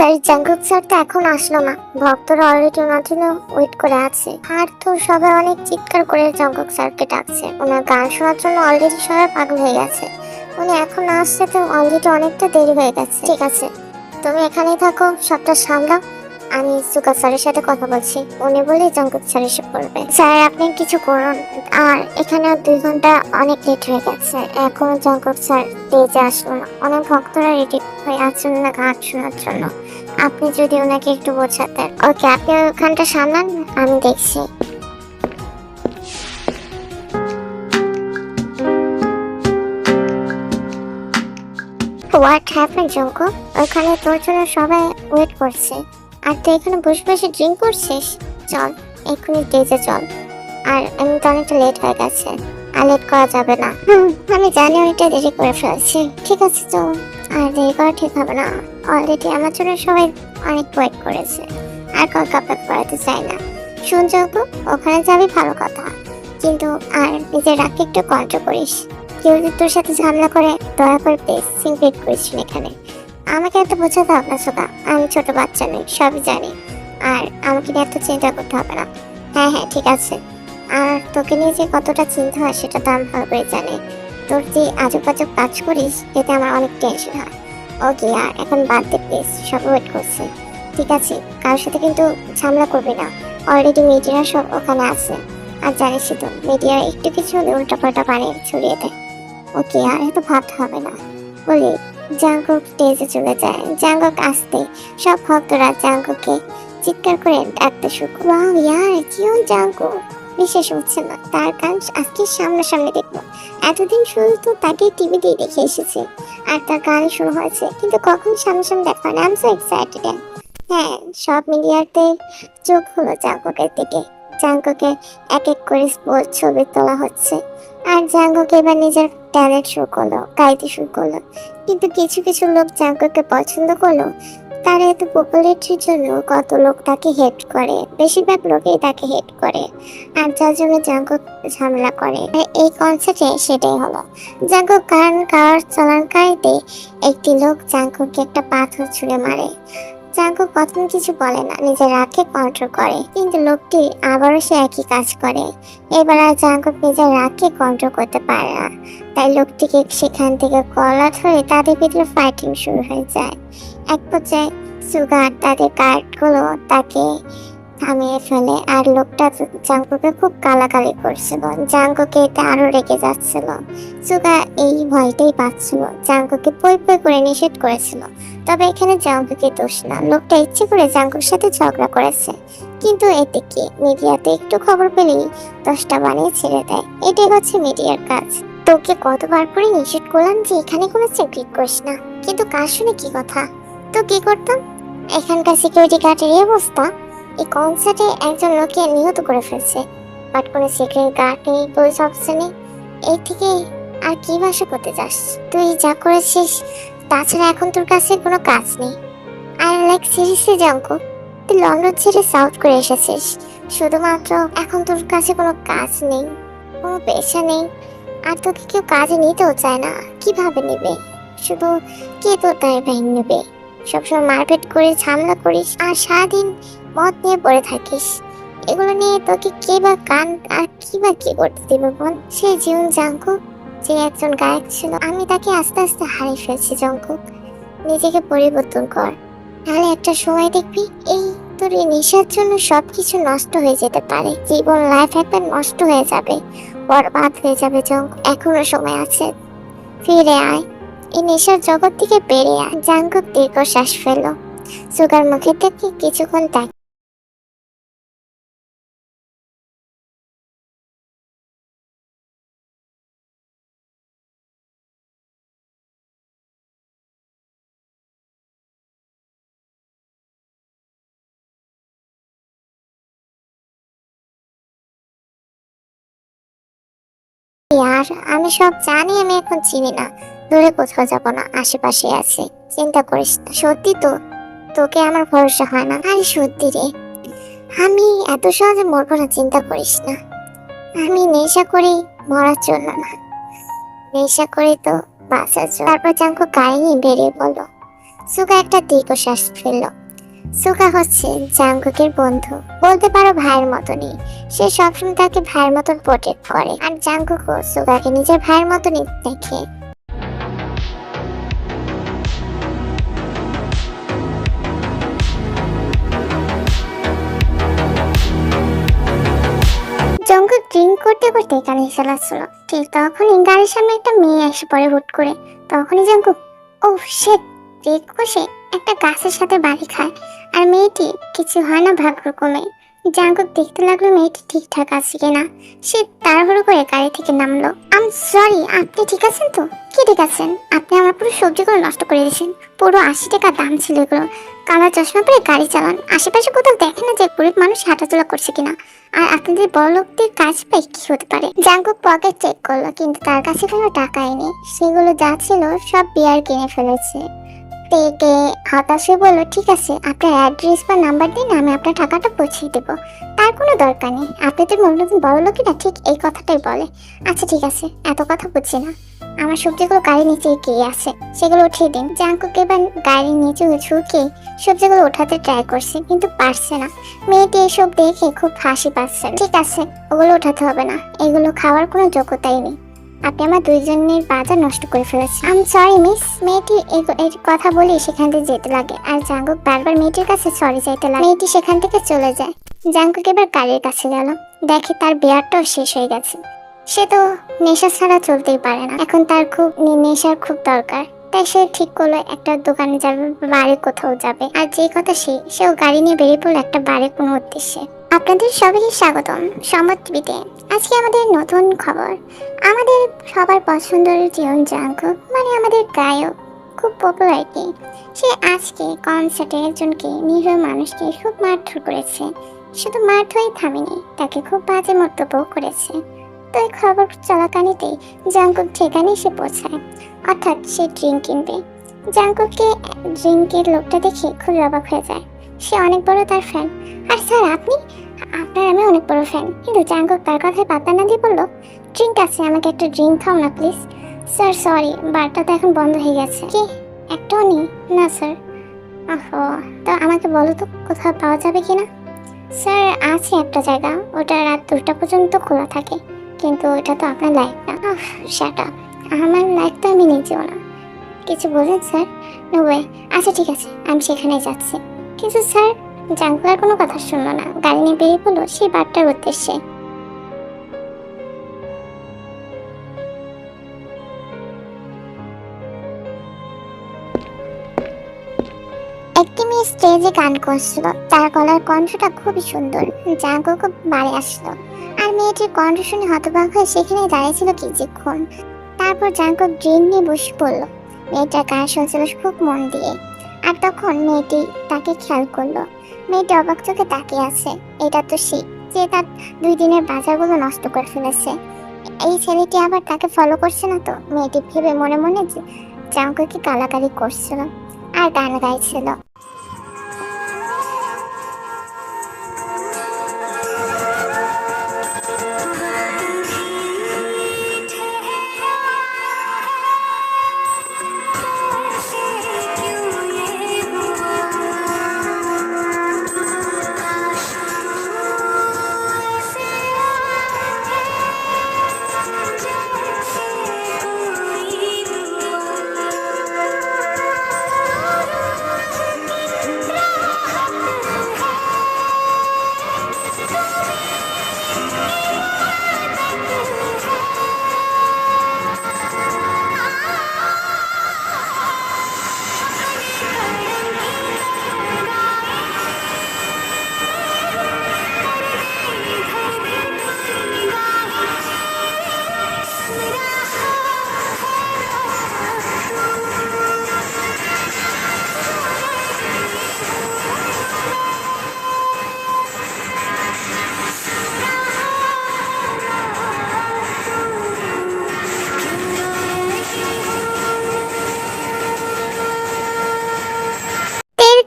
Sir Jungkook sir তো এখন আসলো না, ভক্তরা অলরেডি ওনার জন্য ওয়েট করে আছে। আর তো সবাই অনেক চিৎকার করে জাঙ্কুক স্যারকে ডাকছে, ওনার গান শোনার জন্য অলরেডি সবাই পাগল হয়ে গেছে। উনি এখন না আসছে তো অলরেডি অনেকটা দেরি হয়ে গেছে। ঠিক আছে, তুমি এখানেই থাকো, সবটা সামলাও। আমি সুকা স্যারের সাথে কথা বলছি, উনি বলে জাঙ্কুক স্যার এসে পড়বে। স্যার আপনি কিছু করুন, আর এখানে 2 ঘন্টা অনেক লেট হয়ে গেছে, এখনো জাঙ্কুক স্যার স্টেজে আসলো না। অনেক ভক্তরা রেডি হয়ে আছেন না গান শোনার জন্য, আপনি যদি ওনাকে একটু বোঝাতেন। ওকে, আপনি ওখানটা সামলান, আমি দেখছি। What happen Jungkook? ওখানে তোর জন্য সবাই ওয়েট করছে, আর তুই এখানে বসে বসে ড্রিঙ্ক করছিস? চল এক্ষুনি স্টেজে চল। আর আমি তো অনেকটা লেট হয়ে গেছে, আর লেট করা যাবে না। আমি জানি অনেকটা দেরি করে ফেলছি। ঠিক আছে চল, আর দেরি করা ঠিক হবে না। অলরেডি আমার জন্য সবাই অনেক ওয়েট করেছে, আর কাউকে অপেক্ষা করাতে চাই না। শুন জঙ্কু, ওখানে যাবি ভালো কথা, কিন্তু আর নিজের রাগকে একটু কন্ট্রোল করিস। কেউ যদি তোর সাথে ঝামেলা করে দয়া করে প্লিজ সিনক্রেট করিস না এখানে। আমাকে এত বোঝাতে হবে না সোকা, আমি ছোট বাচ্চা নই, সবই জানি। আর আমাকে নিয়ে এত চিন্তা করতে হবে না। হ্যাঁ হ্যাঁ ঠিক আছে। আর তোকে নিয়ে যে কতটা চিন্তা হয় সেটা তো আমি ভালো করে জানি। তোর যে আজব আজব কাজ করিস এতে আমার অনেক টেনশন হয়। ওকে, আর এখন বাদ দে প্লিজ, সব ওয়েট করছে। ঠিক আছে, কারোর সাথে কিন্তু ঝামেলা করবি না। অলরেডি মিডিয়া সব ওখানে আছে, আর জানিসই তো মিডিয়া একটু কিছু হলে উল্টাপাল্টা বানিয়ে ছড়িয়ে দেয়। ওকে, আর এত ভাবতে হবে না। বলি জাঙ্কুক স্টেজে চলে যায়। জাঙ্কুক আসতে সব ভক্তরা জাঙ্কুককে চিৎকার করে ডাকতে শুরু করে। ওয়াও ইয়ার, কিউন জাঙ্কুক! বিশ্বাস হচ্ছে না, তার গান আজকে সামনাসামনি দেখবো। এতদিন শুধু তো তাকে টিভিতেই দেখে এসেছে, আর তার গান শুরু হয়েছে, কিন্তু কখন সামনাসামনি দেখা হয় না। I am so excited. হ্যাঁ, সব মিডিয়াতে চোখ হলো জাঙ্কুকের দিকে। জাঙ্কুকে এক এক করে ছবি তোলা হচ্ছে, আর জাঙ্কুক এবার নিজের ট্যালেন্ট শো করলো, গাইতে শুরু করলো। কিন্তু কিছু কিছু লোক জাঙ্কুককে পছন্দ করলো। তার এত পপুলারিটির জন্য কত লোক তাকে হেট করে, বেশিরভাগ লোকই তাকে হেট করে, আর যার জন্য জাঙ্কুক ঝামেলা করে। আর এই কনসার্টে সেটাই হলো। জাঙ্কুক কার চলানকারীতে একটি লোক জাঙ্কুককে একটা পাথর ছুঁড়ে মারে। জাঙ্কুক প্রথম কিছু বলে না, নিজের রাগকে কন্ট্রোল করে, কিন্তু লোকটি আবারও সে একই কাজ করে। এবার আর জাঙ্কুক নিজের রাগকে কন্ট্রোল করতে পারে না, তাই লোকটিকে সেখান থেকে কলার ধরে তাদের ভিতরে ফাইটিং শুরু হয়ে যায়। এক পর্যায়ে সুগার তাদের কার্ডগুলো তাকে থামিয়ে ফেলে, আর লোকটা জাঙ্কুকে খুব গালাগালি করছিল। জাঙ্কুকে এতে আরো রেগে যাচ্ছিল। সুগা এই ভয়টাই পাচ্ছিল, জাঙ্কুকে পই পই করে নিষেধ করেছিল। তবে এখানে জাঙ্কুকের দোষ না, লোকটা ইচ্ছে করে জাঙ্কুর সাথে ঝগড়া করেছে। কিন্তু এতে কি, মিডিয়াতে একটু খবর পেলেই 10টা বানিয়ে ছেড়ে দেয়। এটাই হচ্ছে মিডিয়ার কাজ। তোকে কতবার করে নিষেধ করলাম যে এখানে কোনো সিক্রেট করিস না, কিন্তু কার শুনে কি কথা? তো কি করতাম? এখানকার সিকিউরিটি গার্ডের এই অবস্থা, এই কনসার্টে একজন লোককে নিহত করে ফেলছে, বাট কোনো সিক্রেট গার্ড নেই, পুলিশ অফিসার নেই। এই থেকে আর কি ভাষা করতে যাস? তুই যা করেছিস, তাছাড়া এখন তোর কাছে কোনো কাজ নেই। আর লাইক সিরিয়াসলি জাঙ্কুক, তুই লন্ডন ছেড়ে সাউথ করে এসেছিস শুধুমাত্র, এখন তোর কাছে কোনো কাজ নেই, কোনো পেশা নেই, আর তোকে কেউ কাজে নিতেও চায় না। কিভাবে নেবে? শুধু কে তোর গায়ে বাহিনী নেবে? সবসময় মারপিট করে ঝামেলা করিস, আর সারাদিন মদ নিয়ে পড়ে থাকিস। এগুলো নিয়ে তোকে কে বা কান আর কি বা কি করতে দিবে বল? সেই জীবন জাঙ্কুক যে একজন গায়ক ছিল, আমি তাকে আস্তে আস্তে হারিয়ে ফেলছি। জাঙ্কুক, নিজেকে পরিবর্তন কর, নাহলে একটা সময় দেখবি এই তোর এই নেশার জন্য সবকিছু নষ্ট হয়ে যেতে পারে। জীবন, লাইফ একবার নষ্ট হয়ে যাবে, বরবাদ হয়ে যাবে। জাঙ্কুক, এখনো সময় আছে, ফিরে আয়, এই নেশার জগৎ থেকে বেরিয়ে আয়। জাঙ্কুক দীর্ঘশ্বাস ফেলল। সুগার মুখের দিকে কিছুক্ষণ তাকিয়ে আর আমি সব জানি, আমি এখন চিনি না, দূরে কোথাও যাব না, আশেপাশে আছে, চিন্তা করিস না। সত্যি তো, তোকে আমার ভরসা হয় না? আরে সত্যি রে, আমি এত সহজে মরবো না, চিন্তা করিস না। আমি নেশা করি মরার জন্য না, নেশা করি তো বাঁচার জন্য। তারপর জাঙ্কু গাড়ি নিয়ে বেরিয়ে পড়লো। সুগা একটা দীর্ঘশ্বাস ফেলল। সুগা হচ্ছে জাঙ্কুকের বন্ধু, বলতে পারো ভাইয়ের মতনই। সে সবসময় তাকে ভাইয়ের মতন প্রোটেক্ট করে, আর জাঙ্কুকও সুগাকে নিজের ভাইয়ের মতনই দেখে। জঙ্কুক ড্রিঙ্ক করতে করতে এখানে এসে লাগছিল। ঠিক তখনই গাড়ির সামনে একটা মেয়ে এসে পড়ে হুট করে। তখনই জঙ্কুক ও শেট ব্রেক কষে একটা গাছের সাথে বাড়ি খায়, আর মেয়েটি কিছু হয় না ভাগ্যক্রমে। জাঙ্কুক দেখতে লাগলো মেয়েটি ঠিকঠাক আছে কিনা। সে তাড়াহুড়ো করে গাড়ি থেকে নামলো। আম সরি, আপনি ঠিক আছেন তো? কি ঠিক আছেন? আপনি আমার পুরো সবজিগুলো নষ্ট করে দিয়েছেন। পুরো 80 টাকা দাম ছিল এগুলো। কালা চশমা পরে গাড়ি চালান, আশেপাশে কোথাও দেখেন না যে গরিব মানুষ হাঁটাচলা করছে কিনা। আর আপনাদের বড়লোকদের কাজ পাই কি হতে পারে? জাঙ্কুক পকেট চেক করলো, কিন্তু তার কাছে কোনো টাকাই নেই। সেগুলো যা ছিল সব বিয়ার কিনে ফেলেছে। তেকে হতাশে বললো, ঠিক আছে, আপনার অ্যাড্রেস বা নাম্বার দিন, আমি আপনার টাকাটা পৌঁছে দেবো। তার কোনো দরকার নেই, আপনাদের মূল্যবান বড় লোকেরা ঠিক এই কথাটাই বলে। আচ্ছা ঠিক আছে, এত কথা বুঝছি না, আমার সবজিগুলো গাড়ির নিচে গিয়ে আছে, সেগুলো উঠিয়ে দিন। জাঙ্কুক এবার গাড়ির নিচে ঝুঁকে সবজিগুলো ওঠাতে ট্রাই করছে, কিন্তু পারছে না। মেয়েটি এসব দেখে খুব হাসি পাচ্ছে। ঠিক আছে, ওগুলো ওঠাতে হবে না, এগুলো খাওয়ার কোনো যোগ্যতাই নেই। আপনি আমার দুইজনের বাজার নষ্ট করে ফেলেছেন। I am sorry miss. মেয়েটি এই কথা বলে সেখান থেকে যেতে লাগে, আর জাঙ্কুক বারবার মেয়েটির কাছে সরি চাইতে লাগে। মেয়েটি সেখান থেকে চলে যায়। জাঙ্কুক এবার গাড়ির কাছে গেল, দেখে তার বিয়ারটাও শেষ হয়ে গেছে। সে তো নেশা ছাড়া চলতেই পারে না, এখন তার খুব নেশার খুব দরকার। তাই সে ঠিক করলো একটা দোকানে যাবে, বাড়ি কোথাও যাবে। আর যে কথা সেও গাড়ি নিয়ে বেরিয়ে পড়লো একটা বাড়ি কোনো উদ্দেশ্যে। আপনাদের সবাইকে স্বাগতম সম্মত টিভিতে। আজকে আমাদের নতুন খবর। আমাদের সবার পছন্দের জীবন জাঙ্কুক, মানে আমাদের গায়ক, খুব পপুলারিটি। সে আজকে কনসার্টে একজনকে নিরীহ মানুষকে খুব মারধর করেছে। শুধু মারধরই থামেনি, তাকে খুব বাজে মন্তব্য করেছে। তো এই খবর চলাকালীতেই জাঙ্কুক সেখানে এসে পৌঁছায়, অর্থাৎ সে ড্রিঙ্ক কিনবে। জাঙ্কুককে ড্রিঙ্কের লোকটা দেখে খুব অবাক হয়ে যায়। সে অনেক বড় তার ফ্যান। আর স্যার আপনার আমি অনেক বড় ফ্যান। কিন্তু জাঙ্কুক তার কথায় পাত্তা না দিয়ে বললো, ড্রিঙ্ক আছে, আমাকে একটা ড্রিঙ্ক খাও না প্লিজ। স্যার সরি, বারটা তো এখন বন্ধ হয়ে গেছে। কি একটাও নেই? না স্যার। ওহো, তো আমাকে বলো তো কোথাও পাওয়া যাবে কিনা? স্যার আছে একটা জায়গা, ওটা রাত 2টা পর্যন্ত খোলা থাকে, কিন্তু ওটা তো আপনার লাইফ না। শাট আপ, আমার লাইফ তো আমি নিজেও না। কিছু বলেন স্যার? No way. আচ্ছা ঠিক আছে, আমি সেখানে যাচ্ছি। কিন্তু স্যার, জাঙ্কুক আর কোনো কথা শুনলো না, গাড়ি নিয়ে বেরিয়ে পড়লো সেই বারটার উদ্দেশ্যে। একটি মেয়ে স্টেজে গান করছিল, তার গলার কণ্ঠটা খুবই সুন্দর। জাঙ্কুক বাড়ি আসলো, আর মেয়েটির কণ্ঠ শুনে হতবাক হয়ে সেখানে দাঁড়িয়েছিল কিছুক্ষণ। তারপর জাঙ্কুক ড্রিঙ্ক নিয়ে বসে পড়লো। মেয়েটার গান শুনছিল খুব মন দিয়ে, আর তখন মেয়েটি তাকে খেয়াল করলো। মেয়েটি অবাক চোখে তাকিয়ে আছে। এটা তো সে, যে তার 2 দিনের বাজারগুলো নষ্ট করে ফেলেছে। এই ছেলেটি আবার তাকে ফলো করছে না তো? মেয়েটি ভেবে মনে মনে জাঙ্কুককে গালাগালি করছিল আর গান গাইছিল।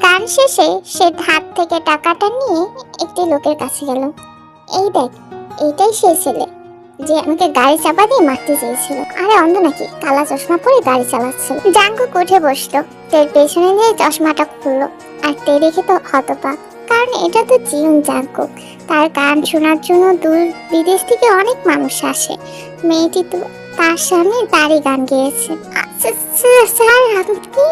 গান শেষে সে হাত থেকে টাকাটা নিয়ে একটি লোকের কাছে গেল। এই দেখ, এইটাই সেই ছেলে, যে আমাকে গাড়ি চাপা দিয়ে মারতে চেয়েছিল। আরে অন্ধ নাকি, কালা চশমা পরে গাড়ি চালাচ্ছিল। জাঙ্কুক উঠে বসলো, তের পেছনে দিয়ে চশমাটা খুললো। আর তে দেখে তো হতবাক, কারণ এটা তো জিউন জাঙ্কুক। তার গান শোনার জন্য দূর বিদেশ থেকে অনেক মানুষ আসে। মেয়েটি তো তার সামনে তারই গান গেয়েছে। স্যার আপনি,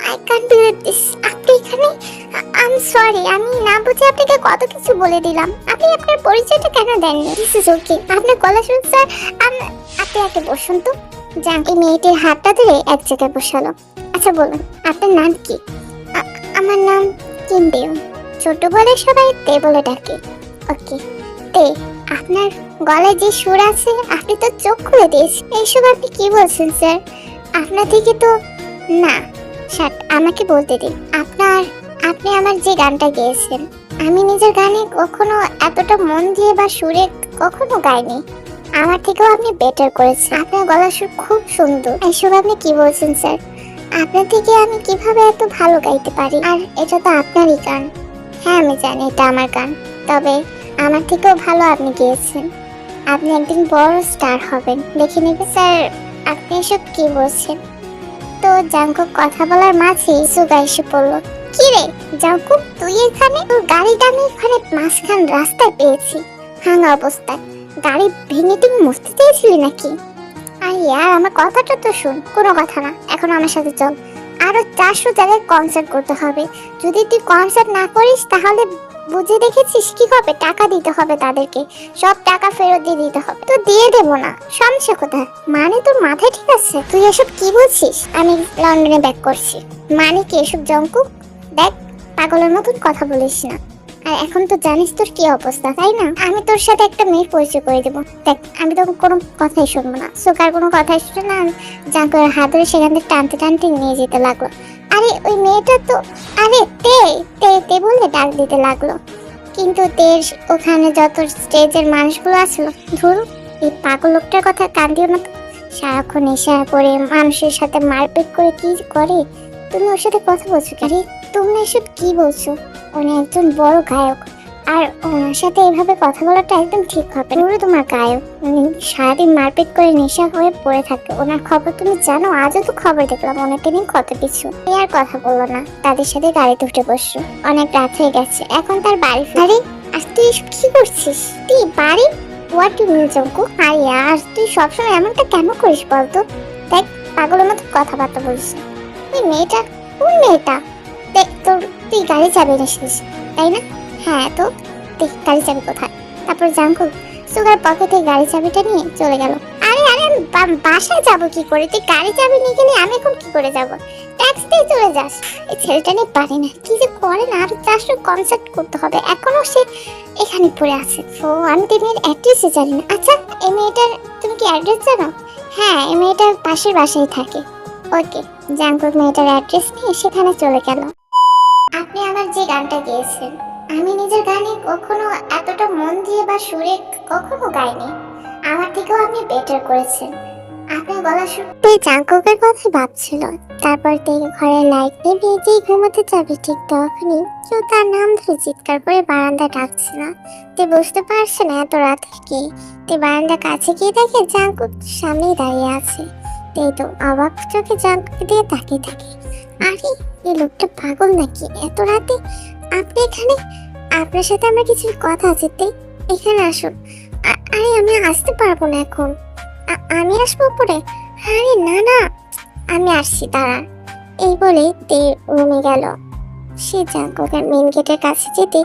আই ক্যান্ট বিলিভ দিস, আপনি এখানে? আই এম সরি, আমি না বুঝে আপনাকে কত কিছু বলে দিলাম। আপনি আপনার পরিচয়টা কেন দেননি? This is okay. আপনার গলা শুনুন স্যার। আপনি একে বসুন তো। জাঙ্কি মেয়েটির হাতটা ধরে এক জায়গায় বসালো। আচ্ছা বলুন, আপনার নাম কি? আমার নাম কিম দেও। ছোট বলে সবাই তে বলে ডাকে। ওকে তে, আপনার গলায় যে সুর আছে, আপনি তো চোখ খুলে দিয়েছেন। এইসব আপনি কি বলছেন স্যার? আপনার থেকে তো না। শাট, আমাকে বলতে দিন। আপনি আমার যে গানটা গেয়েছেন, আমি নিজের গানে কখনো এতটা মন দিয়ে বা সুরে কখনো গাইনি। আমার থেকেও আপনি বেটার করেছেন। আপনার গলার সুর খুব সুন্দর। এইসব আপনি কি বলছেন স্যার? আপনার থেকে আমি কিভাবে এত ভালো গাইতে পারি? আর এটা তো আপনারই গান। হ্যাঁ আমি জানি এটা আমার গান, তবে আমার থেকেও ভালো আপনি গেয়েছেন। আপনি একদিন বড় স্টার হবেন, দেখে নেবে। স্যার আপনি এসব কি বলছেন? তো জাঙ্কুক কথা বলার মাঝে সুগা এসে পড়লো। কি রে জাঙ্কুক, তুই এখানে? তোর গাড়িটা আমি এখানে মাঝখান রাস্তায় পেয়েছি, ভাঙা অবস্থায়। গাড়ি ভেঙে তুই মরতে চেয়েছিলি নাকি? আর ইয়ার আমার কথাটা তো শুন। কোনো কথা না, এখন আমার সাথে চল। আরো 400 জায়গায় কনসার্ট করতে হবে। যদি তুই কনসার্ট না করিস তাহলে বুঝে দেখেছিস কি হবে? টাকা দিতে হবে তাদেরকে, সব টাকা ফেরত দিয়ে দিতে হবে। তো দিয়ে দেবো না, সমস্যা কোথায়? মানে তোর মাথায় ঠিক আছে? তুই এসব কি বলছিস? আমি লন্ডনে ব্যাক করছি। মানে কি এসব জঙ্কুক? দেখ, পাগলের মতন কথা বলিস না। আর এখন তো জানিস তোর কি অবস্থা, তাই না? আমি তোর সাথে একটা মেয়ের পরিচয় করে দেবো। দেখ, আমি তো কোনো কথাই শুনবো না। সুগার কোনো কথাই শুনে না, জাঙ্কুকের হাত ধরে সেখান থেকে টানতে টানতে নিয়ে যেতে লাগলো। আরে ওই মেয়েটা তো, আরে তে তে তে বলে ডাক দিতে লাগলো। কিন্তু তের ওখানে যত স্টেজের মানুষগুলো আসলো, ধরো এই পাগল লোকটার কথা কান দিও না তো। সারাক্ষণ নেশা করে মানুষের সাথে মারপিট করে কি করে। তুমি ওর সাথে কথা বলছো? আরে তুমি এসব কি বলছো? উনি একজন বড় গায়ক, আর ওনার সাথে এভাবে কথা বলাটা একদম ঠিক হবে না। পুরো তোমার গায়ক, উনি সারাদিন মারপিট করে নেশা হয়ে পড়ে থাকে। ওনার খবর তুমি জানো? আজও তো খবর দেখলাম ওনাকে নিয়ে কত কিছু। এই আর কথা বললো না, তাদের সাথে গাড়িতে উঠে বসছো। অনেক রাত হয়ে গেছে, এখন তার বাড়ি। আরে আজ তুই এসব কি করছিস? তুই বাড়ি? What you mean Jungkook? আরে আর তুই সবসময় এমনটা কেন করিস বলতো? দেখ, পাগলের মতো কথাবার্তা বলিস না। ওই মেয়েটা, কোন মেয়েটা? দেখ তোর, তুই গাড়ি চাবি নিছিস তাই না? হ্যাঁ তো দেখ গাড়ি চাবি কোথায়? তারপর জাঙ্কুক সুগার পকেটে গাড়ি চাবিটা নিয়ে চলে গেল। আরে আরে আমি বাসায় যাব কি করে? তুই গাড়ি চাবি নিয়ে গেলে আমি এখন কি করে যাব? ট্যাক্সিতে চলে যাস। এই ছেলেটা নিয়ে পারি না, কি যে করে না। আর 400 কনসার্ট করতে হবে, এখনো সে এখানে পড়ে আছে। ও আমি তো মেয়ের অ্যাড্রেসই জানি না। আচ্ছা এই মেয়েটার তুমি কি অ্যাড্রেস জানো? হ্যাঁ এই মেয়েটার পাশের বাসায় থাকে। ওকে, জাঙ্কুক মেয়েটার অ্যাড্রেস নিয়ে সেখানে চলে গেল। আপনি আমার যে গানটা গেয়েছেন, আমি নিজের গানে কখনো এতটা মন দিয়ে বা সুরে কখনো গাইনি। আমার থেকেও আপনি বেটার করেছেন। আপনার গলা শুনতে জাঙ্কুকের কথা ভাবছিল। তারপর থেকে ঘরের লাইট নিভিয়ে যেই ঘুমোতে যাবে, ঠিক তখনই কেউ তার নাম ধরে চিৎকার করে বারান্দা ডাকছে না। তে বুঝতে পারছে না এত রাতে কি। তে বারান্দার কাছে গিয়ে দেখে জাঙ্কুক সামনেই দাঁড়িয়ে আছে। তে তো অবাক চোখে জাঙ্কুকে দিয়ে তাকিয়ে থাকে। আরে এই লোকটা পাগল নাকি? এত রাতে আপনি এখানে? আপনার সাথে আমার কিছু কথা আছে। তে এখানে আসুন। আরে আমি আসতে পারবো না এখন। আমি আসবো পরে? আরে না না, আমি আসছি দাঁড়া। এই বলে তে রুমে গেল। সে জাঙ্কুকের মেন গেটের কাছে যেতে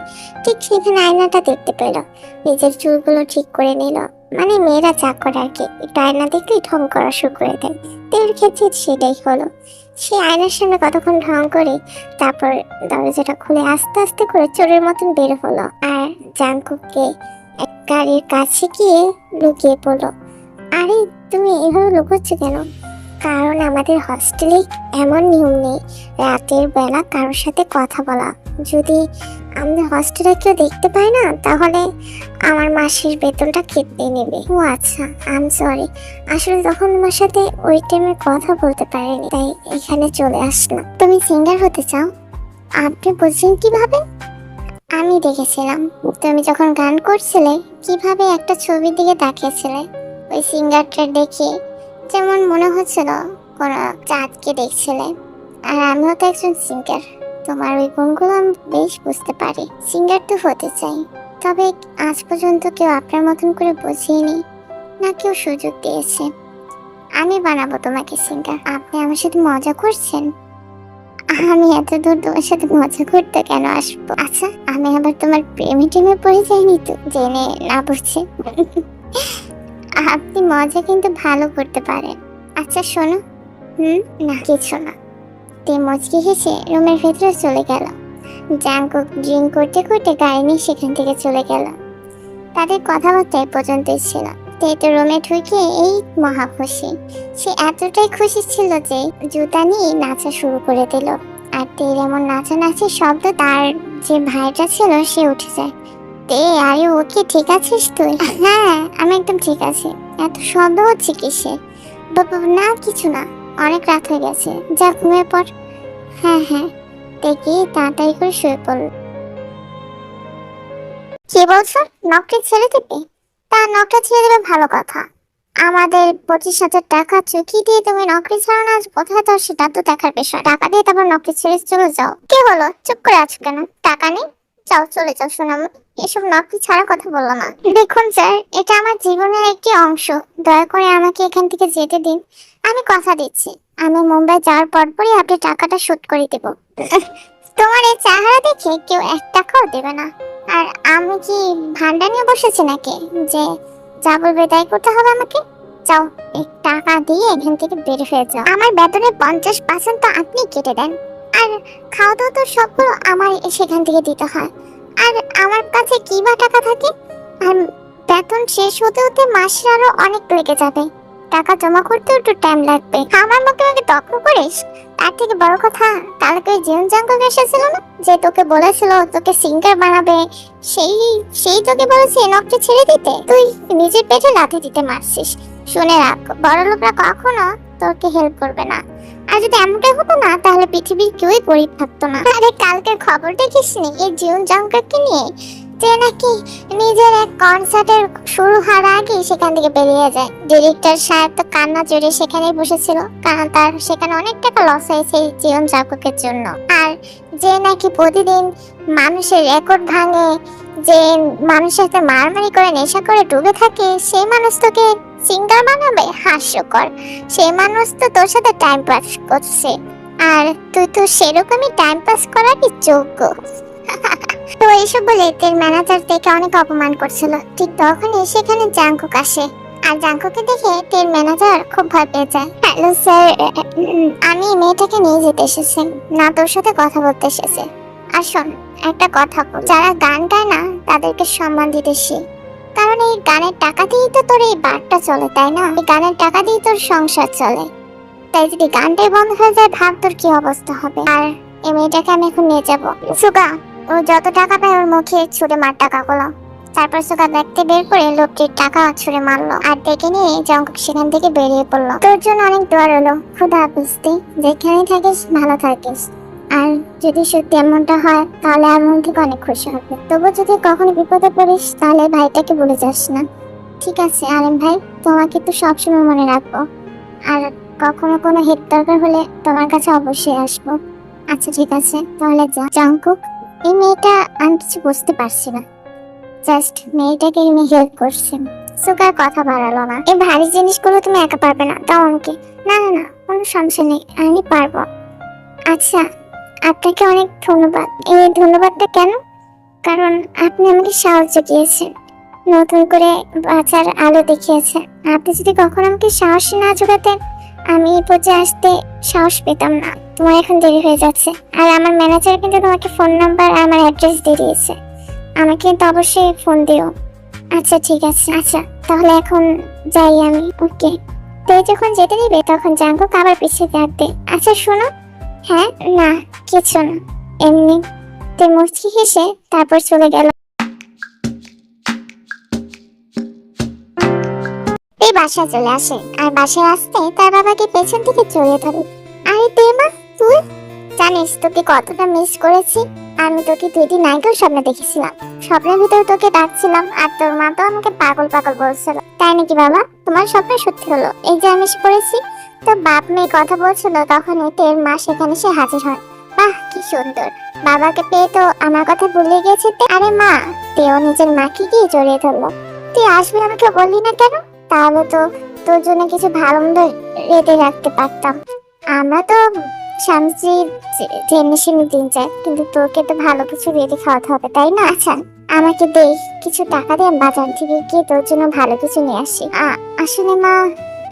ঠিক সেখানে আয়নাটা দেখতে পেল। নিজের চুলগুলো ঠিক করে নিল। মানে মেয়েরা যা করে আর কি, একটু আয়না দেখলেই ঢং করা শুরু করে দেয়। তের ক্ষেত্রে সেটাই হলো। সে আয়নার সামনে কতক্ষণ ঢং করে, তারপর দরজাটা খুলে আস্তে আস্তে করে চোরের মতন বের হলো। আর জাঙ্কুককে এক গাড়ির কাছে গিয়ে লুকিয়ে পড়লো। আরে তুমি এভাবে লুকোচ্ছ কেন? কারণ আমাদের হস্টেলে এমন নিয়ম নেই রাতের বেলা কারোর সাথে কথা বলা। যদি আমাদের হস্টেলে কেউ দেখতে পায় না, তাহলে আমার মাসের বেতনটা কেটে নেবে। ও আচ্ছা, আই এম সরি। আসলে তখন তোমার সাথে ওই টাইমে কথা বলতে পারিনি, তাই এখানে চলে আসলাম। তুমি সিঙ্গার হতে চাও? আপনি বুঝছেন কিভাবে? আমি দেখেছিলাম তুমি যখন গান করছিলে কিভাবে একটা ছবির দিকে তাকিয়েছিলে। ওই সিঙ্গারটা দেখে যেমন মনে হচ্ছিল কোনো চাঁদকে দেখছিলে। আর আমিও তো একজন সিঙ্গার, তোমার ওই গুণগুলো আমি বেশ বুঝতে পারি। সিঙ্গার তো হতে চাই, তবে আজ পর্যন্ত কেউ আপনার মতন করে বুঝিয়েনি, না কেউ সুযোগ দিয়েছে। আমি বানাবো তোমাকে সিঙ্গার। আপনি আমার সাথে মজা করছেন? আমি এত দূর তোমার সাথে মজা করতে কেন আসবো? আচ্ছা, আমি আবার তোমার প্রেমে টেমে পড়ে যাইনি তো জেনে না বুঝছে? আপনি মজা কিন্তু ভালো করতে পারেন। আচ্ছা শোনো। না কিছু না। তে মুচকি হেসে রুমের ভেতরে চলে গেল। জাঙ্কুক ড্রিঙ্ক করতে করতে গাড়ি নিয়ে সেখান থেকে চলে গেল। তাদের কথাবার্তা এই পর্যন্তই ছিল। তে তো রুমে ঢুকে এই মহা খুশি। সে এতটাই খুশি ছিল যে জুতা নিয়ে নাচা শুরু করে দিল। আর তের এমন নাচানাচি শব্দ তার যে ভাইটা ছিল সে উঠে যায়। তে আরে ওকে, ঠিক আছিস তুই? হ্যাঁ আমি একদম ঠিক আছি। এত শব্দ হচ্ছে কিসে? বাবা না কিছু না, অনেক রাত হয়ে গেছে, যা ঘুমিয়ে পড়। হ্যাঁ হ্যাঁ। দেখি তাড়াতাড়ি করে শুয়ে পড়ল। কি বলছো? নকটা ছেড়ে দেবে? তা নকটা ছেড়ে দেবে ভালো কথা। আমাদের 25,000 টাকা চুকি দিয়ে তুমি নকরি ছাড়ো না, আজ কোথায় তো সেটা তো দেখার বিষয়। টাকা দিয়ে তারপর নকরি ছেড়ে চলে যাও। কি হলো, চুপ করে আছো কেন? টাকা নেই? যাও চলে যাও সোনামা। এসব নকরি ছাড়ার কথা বললো না। দেখুন স্যার, এটা আমার জীবনের একটি অংশ। দয়া করে আমাকে এখান থেকে যেতে দিন। আমি কথা দিচ্ছি, আমি মুম্বাই যাওয়ার পরপরই আপনি টাকাটা শোধ করে দেব। তোমার এই চেহারা দেখে কেউ 1 টাকাও দেবে না। আর আমি কি ভান্ডা নিয়ে বসেছি নাকি যে যা বলবে তাই করতে হবে আমাকে? যাও, এই টাকা দিয়ে এখান থেকে বের হয়ে যাও। আমার বেতনের 50% তো আপনি কেটে দেন, আর খাওয়া দাওয়া তো সবগুলো আমার সেখান থেকে দিতে হয়। আর আমার কাছে কি বা টাকা থাকে? আর বেতন শেষ হতে হতে মাসে আরো অনেক লেগে যাবে। টাকা জমা করতে একটু টাইম লাগবে। আমার মুখে আগে তর্ক করিস? তার থেকে বড় কথা, কালকে ওই জিয়ন জাঙ্কুক এসেছিল না, যে তোকে বলেছিল তোকে সিঙ্গার বানাবে, সেই সেই তোকে বলেছে নকটা ছেড়ে দিতে। তুই নিজের পেটে লাথি দিতে মারছিস। শুনে রাখ, বড় লোকরা কখনো তোকে হেল্প করবে না। আর যদি এমনটাই হতো না, তাহলে পৃথিবীর কেউই গরিব থাকতো না। আরে কালকের খবর দেখিসনি এই জিয়ন জাঙ্কুককে নিয়ে? যে নাকি নিজের এক কনসার্টের শুরু হওয়ার আগে সেখান থেকে বেরিয়ে যায়। ডিরেক্টর সাহেব তো কান্না জড়ে সেখানেই বসেছিল, কারণ তার সেখানে অনেক টাকা লস হয়েছে জীবন জাগকের জন্য। আর যে নাকি প্রতিদিন মানুষের রেকর্ড ভাঙে, যে মানুষের সাথে মারামারি করে নেশা করে ডুবে থাকে, সেই মানুষ তোকে সিঙ্গার বানাবে? হাস্যকর। সেই মানুষ তো তোর সাথে টাইম পাস করছে, আর তুই তো সেরকমই টাইম পাস করারই যোগ্য। তো এইসব বলে তের ম্যানেজার থেকে অনেক অপমান করছিল। ঠিক তখনই সেখানে জাঙ্কুক আসে। আর জাঙ্কুকে দেখে তের ম্যানেজার খুব ভয় পেয়ে যায়। হ্যালো স্যার, আমি মেয়েটাকে নিয়ে যেতে এসেছি, না তোর সাথে কথা বলতে এসেছে। আর শোন, একটা কথা বল, যারা গান গায় না তাদেরকে সম্মান দিতে শিখ। কারণ এই গানের টাকা দিয়েই তো তোর এই বারটা চলে, তাই না? এই গানের টাকা দিয়ে তোর সংসার চলে। তাই যদি গানটাই বন্ধ হয়ে যায়, ভাব তোর কি অবস্থা হবে। আর এই মেয়েটাকে আমি এখন নিয়ে যাবো। সুগা, ও যত টাকা পায় ওর মুখে ছুড়ে মার টাকাগুলো। তারপর সুগা ব্যাগতে বের করে লোকটির টাকা ছুড়ে মারলো। আর ডেকে নিয়ে জঙ্কুক সেখান থেকে বেরিয়ে পড়লো। তোর জন্য অনেক দোয়া রইলো। খুদা হাফেজ। যেখানেই থাকিস ভালো থাকিস। আর যদি সত্যি এমনটা হয় তাহলে আমার থেকে অনেক খুশি হবে। তবু যদি কখনো বিপদে পড়িস তাহলে ভাইটাকে ভুলে যাস না। ঠিক আছে আরেম ভাই, তোমাকে তো সবসময় মনে রাখবো। আর কখনো কোনো হেল্প দরকার হলে তোমার কাছে অবশ্যই আসবো। আচ্ছা ঠিক আছে, তাহলে যা। জাঙ্কুক, এই মেয়েটা আমি কিছু বুঝতে পারছি না, জাস্ট মেয়েটাকে এমনি হেল্প করছে। সুগার কথা বাড়ালো না। এই ভারী জিনিসগুলো তুমি একা পারবে না, দাও আমাকে। না না না, কোনো সমস্যা নেই, আমি পারবো। আচ্ছা, আপনাকে অনেক ধন্যবাদ। এই ধন্যবাদটা কেন? কারণ আপনি আমাকে সাহস জুগিয়েছেন, নতুন করে বাঁচার আলো দেখিয়েছেন। আপনি যদি কখনো আমাকে সাহস না জোগাতেন, আমি এই পর্যায়ে আসতে সাহস পেতাম না। তোমার এখন দেরি হয়ে যাচ্ছে, আর আমার ম্যানেজার কিন্তু তোমাকে ফোন নাম্বার আর আমার অ্যাড্রেস দিয়ে দিয়েছে। আমাকে কিন্তু অবশ্যই ফোন দিও। আচ্ছা ঠিক আছে। আচ্ছা তাহলে এখন যাই আমি। ওকে। তো যখন যেতে দিবে তখন জাঙ্কুক আবার পিছিয়ে থাকবে। আচ্ছা শোনো। হ্যাঁ না কিছু না, এমনি। তে মুচকি হেসে তারপর চলে গেল। এই বাসায় চলে আসে, আর বাসায় আসতে তার বাবাকে পেছন থেকে জড়িয়ে ধরে। আরে তে মা, তুই? জানি জানিস তোকে কতটা মিস করেছি। আমি তোকে 2 দিন আগেও স্বপ্নে দেখেছিলাম, স্বপ্নের ভিতরে তোকে ডাকছিলাম আর তোর মা তো আমাকে পাগল পাগল বলছিল। তাই নাকি বাবা? তোমার স্বপ্ন সত্যি হলো, এই যে আমি এসে পড়েছি। তো বাপ মেয়ে কথা বলছিল, তখন তের মা সেখানে সে হাজির হয়। বাহ কি সুন্দর, বাবাকে পেয়ে তো আমার কথা ভুলে গেছে। আরে মা, তেও নিজের মাকে গিয়ে জড়িয়ে ধরলো। তুই আসবি আমাকে বললি না কেন? তাহলে তো তোর জন্য কিছু ভালো মন্দ রেডি রাখতে পারতাম। আমরা তো স্বামী স্ত্রী যেমনি দিন যায়, কিন্তু তোকে তো ভালো কিছু রেডি খাওয়াতে হবে, তাই না? আচ্ছা আমাকে দে কিছু টাকা দিয়ে, আমি বাজার থেকে গিয়ে তোর জন্য ভালো কিছু নিয়ে আসি। আসলে মা,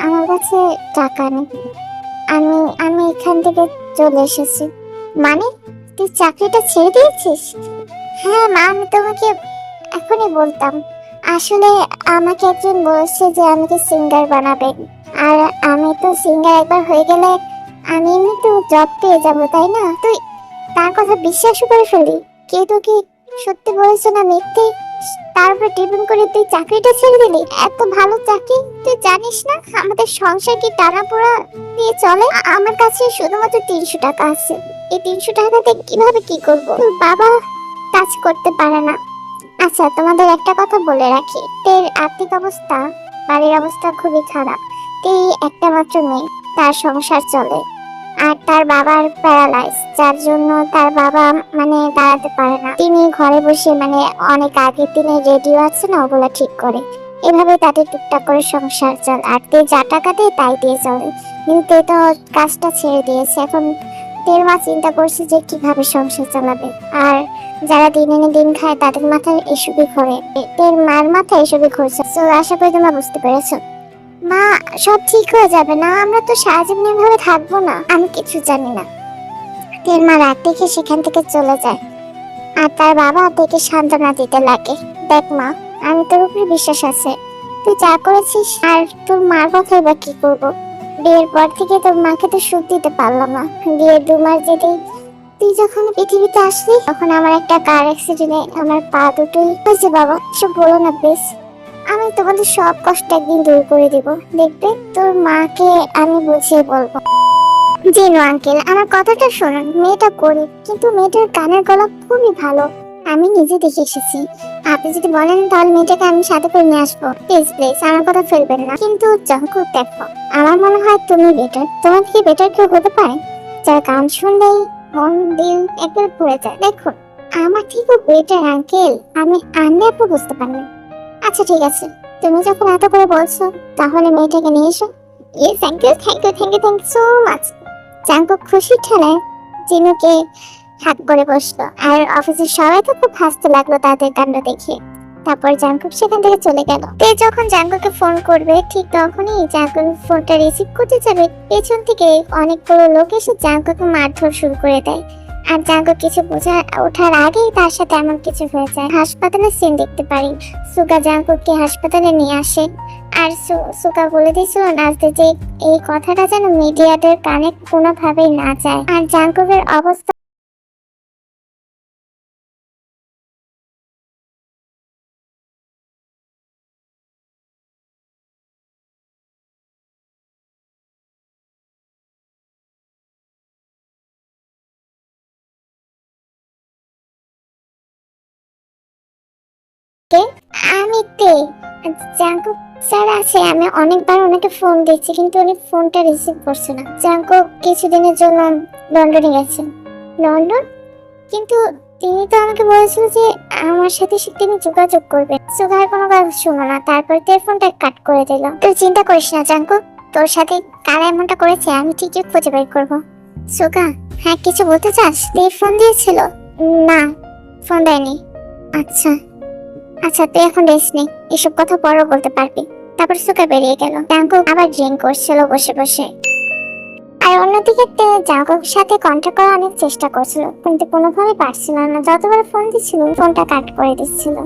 আমার কাছে টাকা নেই। আমি আমি এখান থেকে চলে এসেছি। মানে তুই চাকরিটা ছেড়ে দিয়েছিস? হ্যাঁ মা, আমি তোমাকে এখনই বলতাম। আসলে আমাকে একজন বলেছে যে আমাকে সিঙ্গার বানাবে, আর আমি তো সিঙ্গার একবার হয়ে গেলে আমি এমনি তো জব পেয়ে যাবো, তাই না? তুই তার কথা বিশ্বাস করে ফেলি? কে তোকে সত্যি বলেছে না মিথ্যে? তারপর ডিপেন্ড করে তুই চাকরিটা ছেড়ে দিলি? এত ভালো চাকরি, তুই জানিস না আমাদের সংসার কি টানাপোড়া দিয়ে চলে? আমার কাছে শুধুমাত্র 300 টাকা আছে। এই 300 টাকাতে কিভাবে কি করবো? তোর বাবা কাজ করতে পারে না। আচ্ছা তোমাদের একটা কথা বলে রাখি, তের আর্থিক অবস্থা, বাড়ির অবস্থা খুবই খারাপ। তেই একটা মাত্র মেয়ে, তার সংসার চলে। আর তার বাবার প্যারালাইজ, যার জন্য তার বাবা মানে দাঁড়াতে পারে না। তিনি ঘরে বসে মানে অনেক আগের দিনে রেডিও আছে না, ওগুলা ঠিক করে। এভাবে তাদের টুকটাক করে সংসার চলে। আর তে যা টাকা দেয় তাই দিয়ে চলে। কিন্তু তে তো কাজটা ছেড়ে দিয়েছে। এখন তের মা চিন্তা করছে যে কিভাবে সংসার চালাবে। আর যারা দিন এনে দিন খায় তাদের মাথায় এসবই ঘোরে, তের মার মাথায় এসবই ঘুরছে। তো আশা করি তোমরা বুঝতে পেরেছো। মা সব ঠিক হয়ে যাবে না, আমরা তো সারা জীবন এভাবে থাকবো না। আমি কিছু জানি না। তের মা রাত দেখে সেখান থেকে চলে যায়, আর তার বাবা তাকে সান্ত্বনা দিতে লাগে। দেখ মা, আমি তোর উপরে বিশ্বাস আছে। তুই যা করেছিস, আর তোর মার কথাই বা কি করবো? বিয়ের পর থেকে তোর মাকে তো সুখ দিতে পারলাম না। বিয়ের 2 মাস যেতেই তুই যখন পৃথিবীতে আসলি, তখন আমার একটা কার অ্যাক্সিডেন্টে আমার পা দুটোই হয়েছে। বাবা সব বলো না প্লিজ, আমি তোমাদের সব কষ্ট একদিন দূর করে দিব। দেখবে তোর মাকে আমি বুঝিয়ে বলবো। জি নো আঙ্কেল, আমার কথাটা শোনান। মেয়েটা গরিব, কিন্তু মেয়েটার গানের গলা খুবই ভালো। আমি নিজে দেখে এসেছি। আপনি যদি বলেন তাহলে মেয়েটাকে আমি সাথে করে নিয়ে আসবো। প্লিজ প্লিজ আমার কথা ফেলবেন না। কিন্তু জঙ্কুক দেখো, আমার মনে হয় তুমি বেটার। তোমার থেকে বেটার কেউ হতে পারে যার গান শুনলেই মন দিল একবার ভরে যায়? দেখুন আমার থেকেও বেটার আঙ্কেল, আমি আনলে আপনি বুঝতে পারবেন। আচ্ছা ঠিক আছে, তুমি যখন এত করে বলছো তাহলে মেয়েটাকে নিয়ে এসো। Yes uncle, thank you thank you thank you so much. Jungkook খুশি ঠেলায় জিনুকে হাত করে বসলো, আর অফিসের সবাই তো খুব হাসতে লাগলো তাদের কাণ্ড দেখে। তারপর জাঙ্কুক সেখান থেকে চলে গেল। তে যখন জাঙ্কুকে ফোন করবে, ঠিক তখনই জাঙ্কুক ফোনটা রিসিভ করতে যাবে, পেছন থেকে অনেকগুলো লোক এসে জাঙ্কুকে মারধর শুরু করে দেয়। আর জাঙ্কুক কিছু বোঝা ওঠার আগেই তার সাথে এমন কিছু হয়ে যায়। হাসপাতালের সিন দেখতে পারি। সুগা জাঙ্কুককে হাসপাতালে নিয়ে আসে, আর সুগা বলে দিয়েছিল নাচতে যে এই কথাটা যেন মিডিয়াদের কানে কোনোভাবেই না যায়। আর জাঙ্কুকের অবস্থা আমি তে জাঙ্কুক স্যার আছে। আমি অনেকবার ওনাকে ফোন দিচ্ছি, কিন্তু উনি ফোনটা রিসিভ করছে না। জাঙ্কুক কিছুদিনের জন্য লন্ডনে গেছেন। লন্ডন? কিন্তু তিনি তো আমাকে বলেছিল যে আমার সাথে তিনি যোগাযোগ করবেন। সুগার কোনো কথা শুনো না, তারপর তোর ফোনটা কাট করে দিল। তুই চিন্তা করিস না জাঙ্কুক, তোর সাথে কারা এমনটা করেছে আমি ঠিকই খুঁজে বের করবো। সুগা, হ্যাঁ কিছু বলতে চাস? তোর ফোন দিয়েছিল? না, ফোন দেয়নি। আচ্ছা আচ্ছা, তুই এখন রেস্ট নে, এসব কথা পরেও বলতে পারবি। তারপর সুগা বেরিয়ে গেল। জাঙ্কুক আবার ড্রিঙ্ক করছিল বসে বসে। আর অন্যদিকে তে জাঙ্কুকের সাথে কন্ট্যাক্ট করার অনেক চেষ্টা করছিল, কিন্তু কোনোভাবেই পারছিল না। যতবার ফোন দিচ্ছিল ফোনটা কাট করে দিচ্ছিল।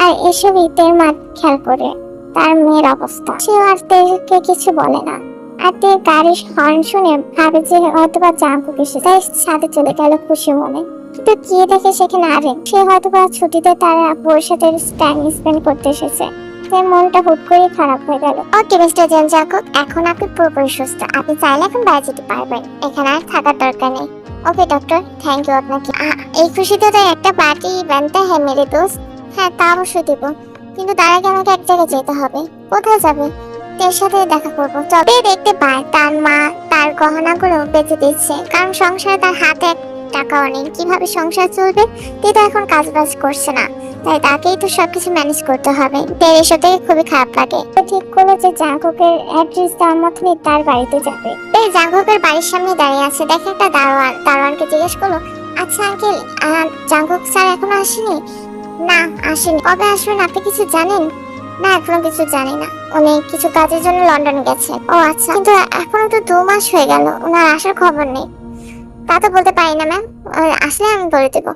আর এসবই তের মা খেয়াল করে তার মেয়ের অবস্থা। সে আর তেকে কিছু বলে না। আর তে গাড়ির হর্ন শুনে ভাবে যে হয়তোবা জাঙ্কুক এসে, তাই সাথে চলে গেল খুশি মনে। কিন্তু কি দেখে সেখানে আরেক, সে হয়তোবা ছুটিতে তার আপুর সাথে টাইম স্পেন্ড করতে এসেছে। মনটা হুট করে খারাপ হয়ে গেল। ওকে মিস্টার জাঙ্কুক, এখন আপনি পুরোপুরি সুস্থ। আপনি চাইলে এখন বাইরে যেতে পারবেন, এখানে আর থাকার দরকার নেই। ओके डॉक्टर, थैंक यू আপনাকে। এই খুশিতে তো একটা পার্টি বানতে হয় মেরে দোস্ত। হ্যাঁ তা অবশ্যই দেবো, কিন্তু তার আগে আমাকে এক জায়গায় যেতে হবে। কোথায় যাবে? তের সাথে দেখা করবো। তবে দেখতে পায় তার মা তার গহনাগুলো বেঁচে দিচ্ছে, কারণ সংসারে তার হাতে এক টাকাও নেই। কিভাবে সংসার চলবে? তে তো এখন কাজ বাজ করছে না, তাই তাকেই তো সবকিছু ম্যানেজ করতে হবে। তের এসব থেকে খুবই খারাপ লাগে। ঠিক করলো যে জাঙ্কুকের অ্যাড্রেস দেওয়ার মতনই তার বাড়িতে যাবে। এই জাঙ্কুকের বাড়ির সামনে দাঁড়িয়ে আছে, দেখে একটা দারোয়ানকে জিজ্ঞেস করলো, আচ্ছা আঙ্কেল, জাঙ্কুক স্যার এখনো আসেনি? না আসেনি। কবে আসবেন আপনি কিছু জানেন? না এখনো কিছু জানি না, উনি কিছু কাজের জন্য লন্ডন গেছেন। ও আচ্ছা, কিন্তু এখনো তো 2 মাস হয়ে গেল, ওনার আসার খবর নেই। তা তো বলতে পারি না ম্যাম, আসলে আমি বলে দেবো।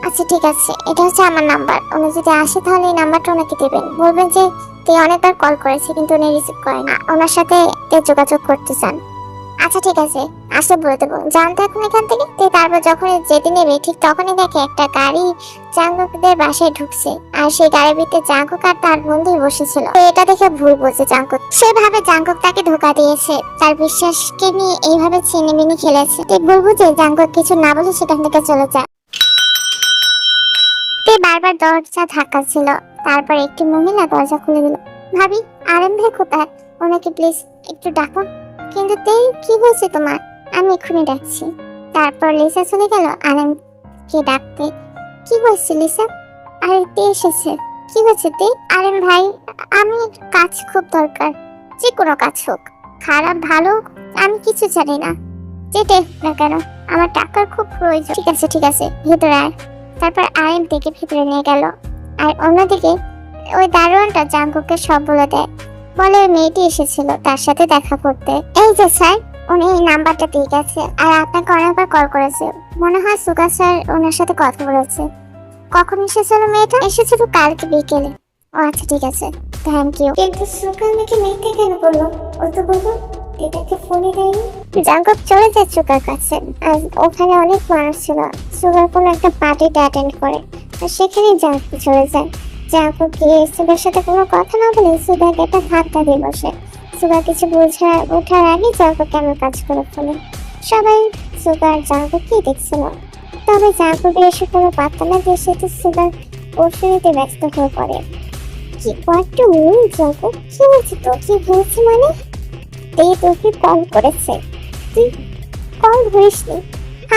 আচ্ছা ঠিক আছে, এটা হচ্ছে আমার নাম্বার। উনি যদি আসে তাহলে এই নাম্বারটা ওনাকে দেবেন, বলবেন যে তে অনেকবার কল করেছে কিন্তু উনি রিসিভ করেন না, ওনার সাথে তে যোগাযোগ করতে চান। আচ্ছা ঠিক আছে, আসলে বলে দেবো। জানতো এখন এখান থেকে তে তারপর যখন যেতে নেবে ঠিক তখনই দেখে একটা গাড়ি জাঙ্কুকদের বাসায় ঢুকছে, আর সেই গাড়ির ভিতরে জাঙ্কুক আর তার বন্ধুই বসেছিল। তো এটা দেখে ভুল বলছে জাঙ্কুক, সেভাবে জাঙ্কুক তাকে ধোকা দিয়েছে, তার বিশ্বাসকে নিয়ে এইভাবে ছিনিমিনি খেলেছে। তে ভুল বুঝে জাঙ্কুক কিছু না বলে সেখান থেকে চলে যায়। তে বারবার দরজা ধাক্কাচ্ছিল, তারপর একটি মহিলা দরজা খুলে দিল। ভাবি, আরেম ভাই কোথায়? ওনাকে প্লিজ একটু ডাকো। কিন্তু তে কি হয়েছে তোমার? আমি এক্ষুনি ডাকছি। তারপর লিসা চলে গেল আরেমকে ডাকতে। কি হয়েছে লিসা? আরে তে এসেছে। কি হয়েছে তে? আরেম ভাই, আমি কাজ খুব দরকার, যে কোনো কাজ হোক, খারাপ ভালো আমি কিছু জানি না, যেতে না কেন আমার টাকার খুব প্রয়োজন। ঠিক আছে ঠিক আছে, ভেতরে আয়। তারপর আরেম থেকে ভেতরে নিয়ে গেল, আর অন্যদিকে ওই দারোয়ানটা জাঙ্কুককে সব বলে দেয়। বলে ওই মেয়েটি এসেছিল তার সাথে দেখা করতে। এই যে স্যার, উনি এই নাম্বারটা দিয়ে গেছে, আর আপনাকে অনেকবার কল করেছে। মনে হয় সুগা স্যার ওনার সাথে কথা বলেছে। কখন এসেছিল মেয়েটা? এসেছিল কালকে বিকেলে। ও আচ্ছা ঠিক আছে, থ্যাংক ইউ। কিন্তু সুগা আমাকে মিথ্যে কেন বললো? ও তো বললো এটাকে ফোনে দেয়নি। জাঙ্কুক চলে যায় সুগার কাছে, আর ওখানে অনেক মানুষ ছিল। সুগার কোনো একটা পার্টিতে অ্যাটেন্ড করে, আর সেখানে জাঙ্কুক চলে যায়। জাঙ্কুক গিয়ে সুগার সাথে কোনো কথা না বলে সুগাকে একটা ধাক্কা দিয়ে বসে। সুগা কিছু ওঠার আগে জাঙ্কুক কেমন কাজ করে ফেলে। সবাই সুগার জাঙ্কুককে দেখছিল, তবে জাঙ্কুকের এসে কোনো পাত্তা না দিয়ে সে তো সুগার পরশু নিতে ব্যস্ত হয়ে পড়ে। কি একটু জাঙ্কুক, কি বলছি তো? কি বলছি মানে? এই তোকে কল করেছে, তুই কল ধরিসনি।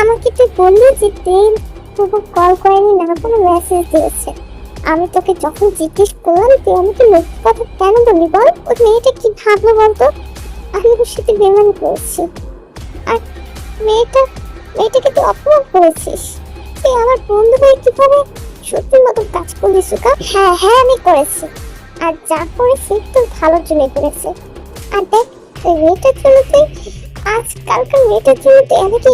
আমাকে তুই বললি যে তেল তোকে কল করেনি, না কোনো মেসেজ দিয়েছে। আমি তোকে যখন জিজ্ঞেস করলাম তুই আমাকে মিথ্যে কথা কেন বললি বল? ওই মেয়েটা কি ভাবলো বলতো? আমি ওর সাথে বেমানি করেছি, আর মেয়েটাকে তুই অপমান করেছিস। তুই আমার বন্ধু হয়ে কিভাবে সত্যি মতন কাজ করলি সুকা? হ্যাঁ হ্যাঁ আমি করেছি, আর যা করেছি তোর ভালোর জন্য করেছি। আর দেখ ওই মেয়েটার জন্য তুই আজকালকার মেয়েটার জন্য তুই আমাকে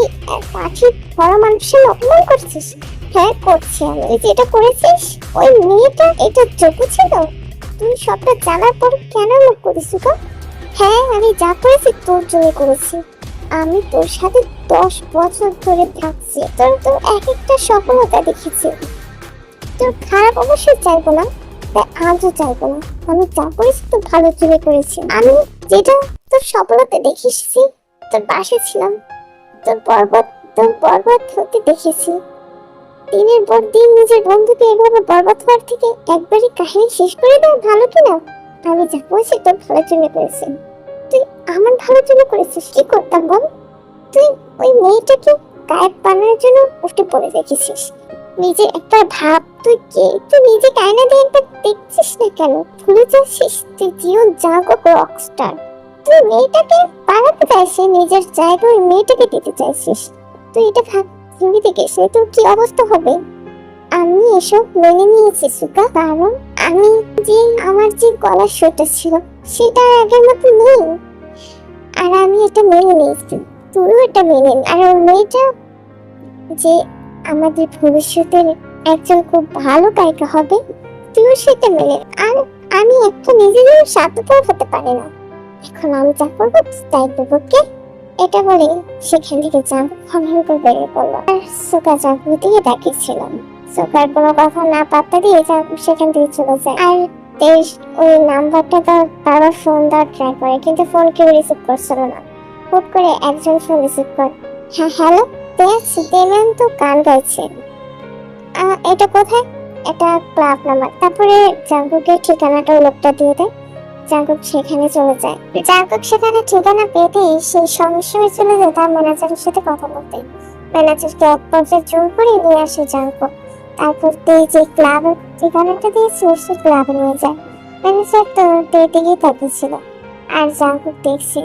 পাখির বড় মানুষের অপমান করছিস। হ্যাঁ করছি আমি। তুই যেটা করেছিস ওই মেয়েটা এটা যোগ্য ছিল? তুই সবটা জানার পর কেন মুখ করিস সুকা? হ্যাঁ আমি যা করেছি তোর জন্য করেছি। আমি তোর সাথে 10 বছর ধরে থাকছি, তোর তো এক একটা সফলতা দেখেছি। তোর খারাপ অবশ্যই চাইবো না, তাই আজও চাইবো না। আমি যা করেছি তোর ভালোর জন্য করেছি। আমি যেটা তোর সফলতা দেখেছি, তোর বাসে ছিলাম, তোর বরবাদ হতে দেখেছি। দিনের পর দিন নিজের বন্ধুকে এভাবে বরবাদ হওয়ার থেকে একবারই কাহিনী শেষ করে দেওয়া ভালো কিনা? আমি যা করেছি তোর ভালোর জন্য করেছি। তুই আমার ভালোর জন্য করেছিস। কি করতাম বল? তুই ওই মেয়েটাকে গায়েব বানানোর জন্য উঠে পড়ে রেখেছিস। নিজে একবার ভাব তুই কে? তুই নিজে আয়না দিয়ে একবার দেখছিস না কেন? ভুলে যাচ্ছিস তুই জীবন জাগক রকস্টার। তুই মেয়েটাকে বানাতে চাইছিস, নিজের জায়গায় মেয়েটাকে দিতে চাইছিস। তুই এটা ভাব ভেবে গেছে তোর কি অবস্থা হবে। আমি এসব মেনে নিয়েছি সুকা, কারণ আমার যে গলার শোটা ছিল সেটা আগের মতো নেই, আর আমি এটা মেনে নিয়েছি। তুইও এটা মেনে নে। আর ওই মেয়েটা যে আমাদের ভবিষ্যতের একজন খুব ভালো গায়িকা হবে, তুইও সেটা মেনে। আর আমি একটা নিজের স্বার্থপর হতে পারি না। এখন আমি যা করবো তাই করবো। কে? এটা বলে সেখান থেকে জাঙ্কুক হনহন করে বেরিয়ে পড়লো। আর সুকা জাঙ্কুক দিয়ে ডাকিয়েছিলাম। সুকার কোনো কথা না পাত্তা দিয়ে জাঙ্কুক সেখান থেকে চলে যায়। আর তেজ ওই নাম্বারটা তার বাবার ফোন দেওয়ার ট্রাই করে, কিন্তু ফোন কেউ রিসিভ করছিল না। হুট করে একজন ফোন রিসিভ করে। হ্যাঁ হ্যালো তেলেন তো গান গাইছে। এটা কোথায়? এটা ক্লাব নাম্বার। তারপরে জাঙ্কুকের ঠিকানাটা ওই লোকটা দিয়ে দেয়। জাঙ্কুক সেখানে চলে যায়। জাঙ্কুক সেখানে ঠিকানা পেতেই সে সঙ্গে সঙ্গে চলে যায় তার ম্যানেজারের সাথে কথা বলতে। ম্যানেজারকে এক পর্যায়ে জোর করে নিয়ে আসে জাঙ্কুক। তারপর যে ক্লাবের ঠিকানাটা দিয়েছিল সে ক্লাবে নিয়ে যায়। ম্যানেজার তো দিকেই তাকিয়েছিল আর জাঙ্কুক দেখছে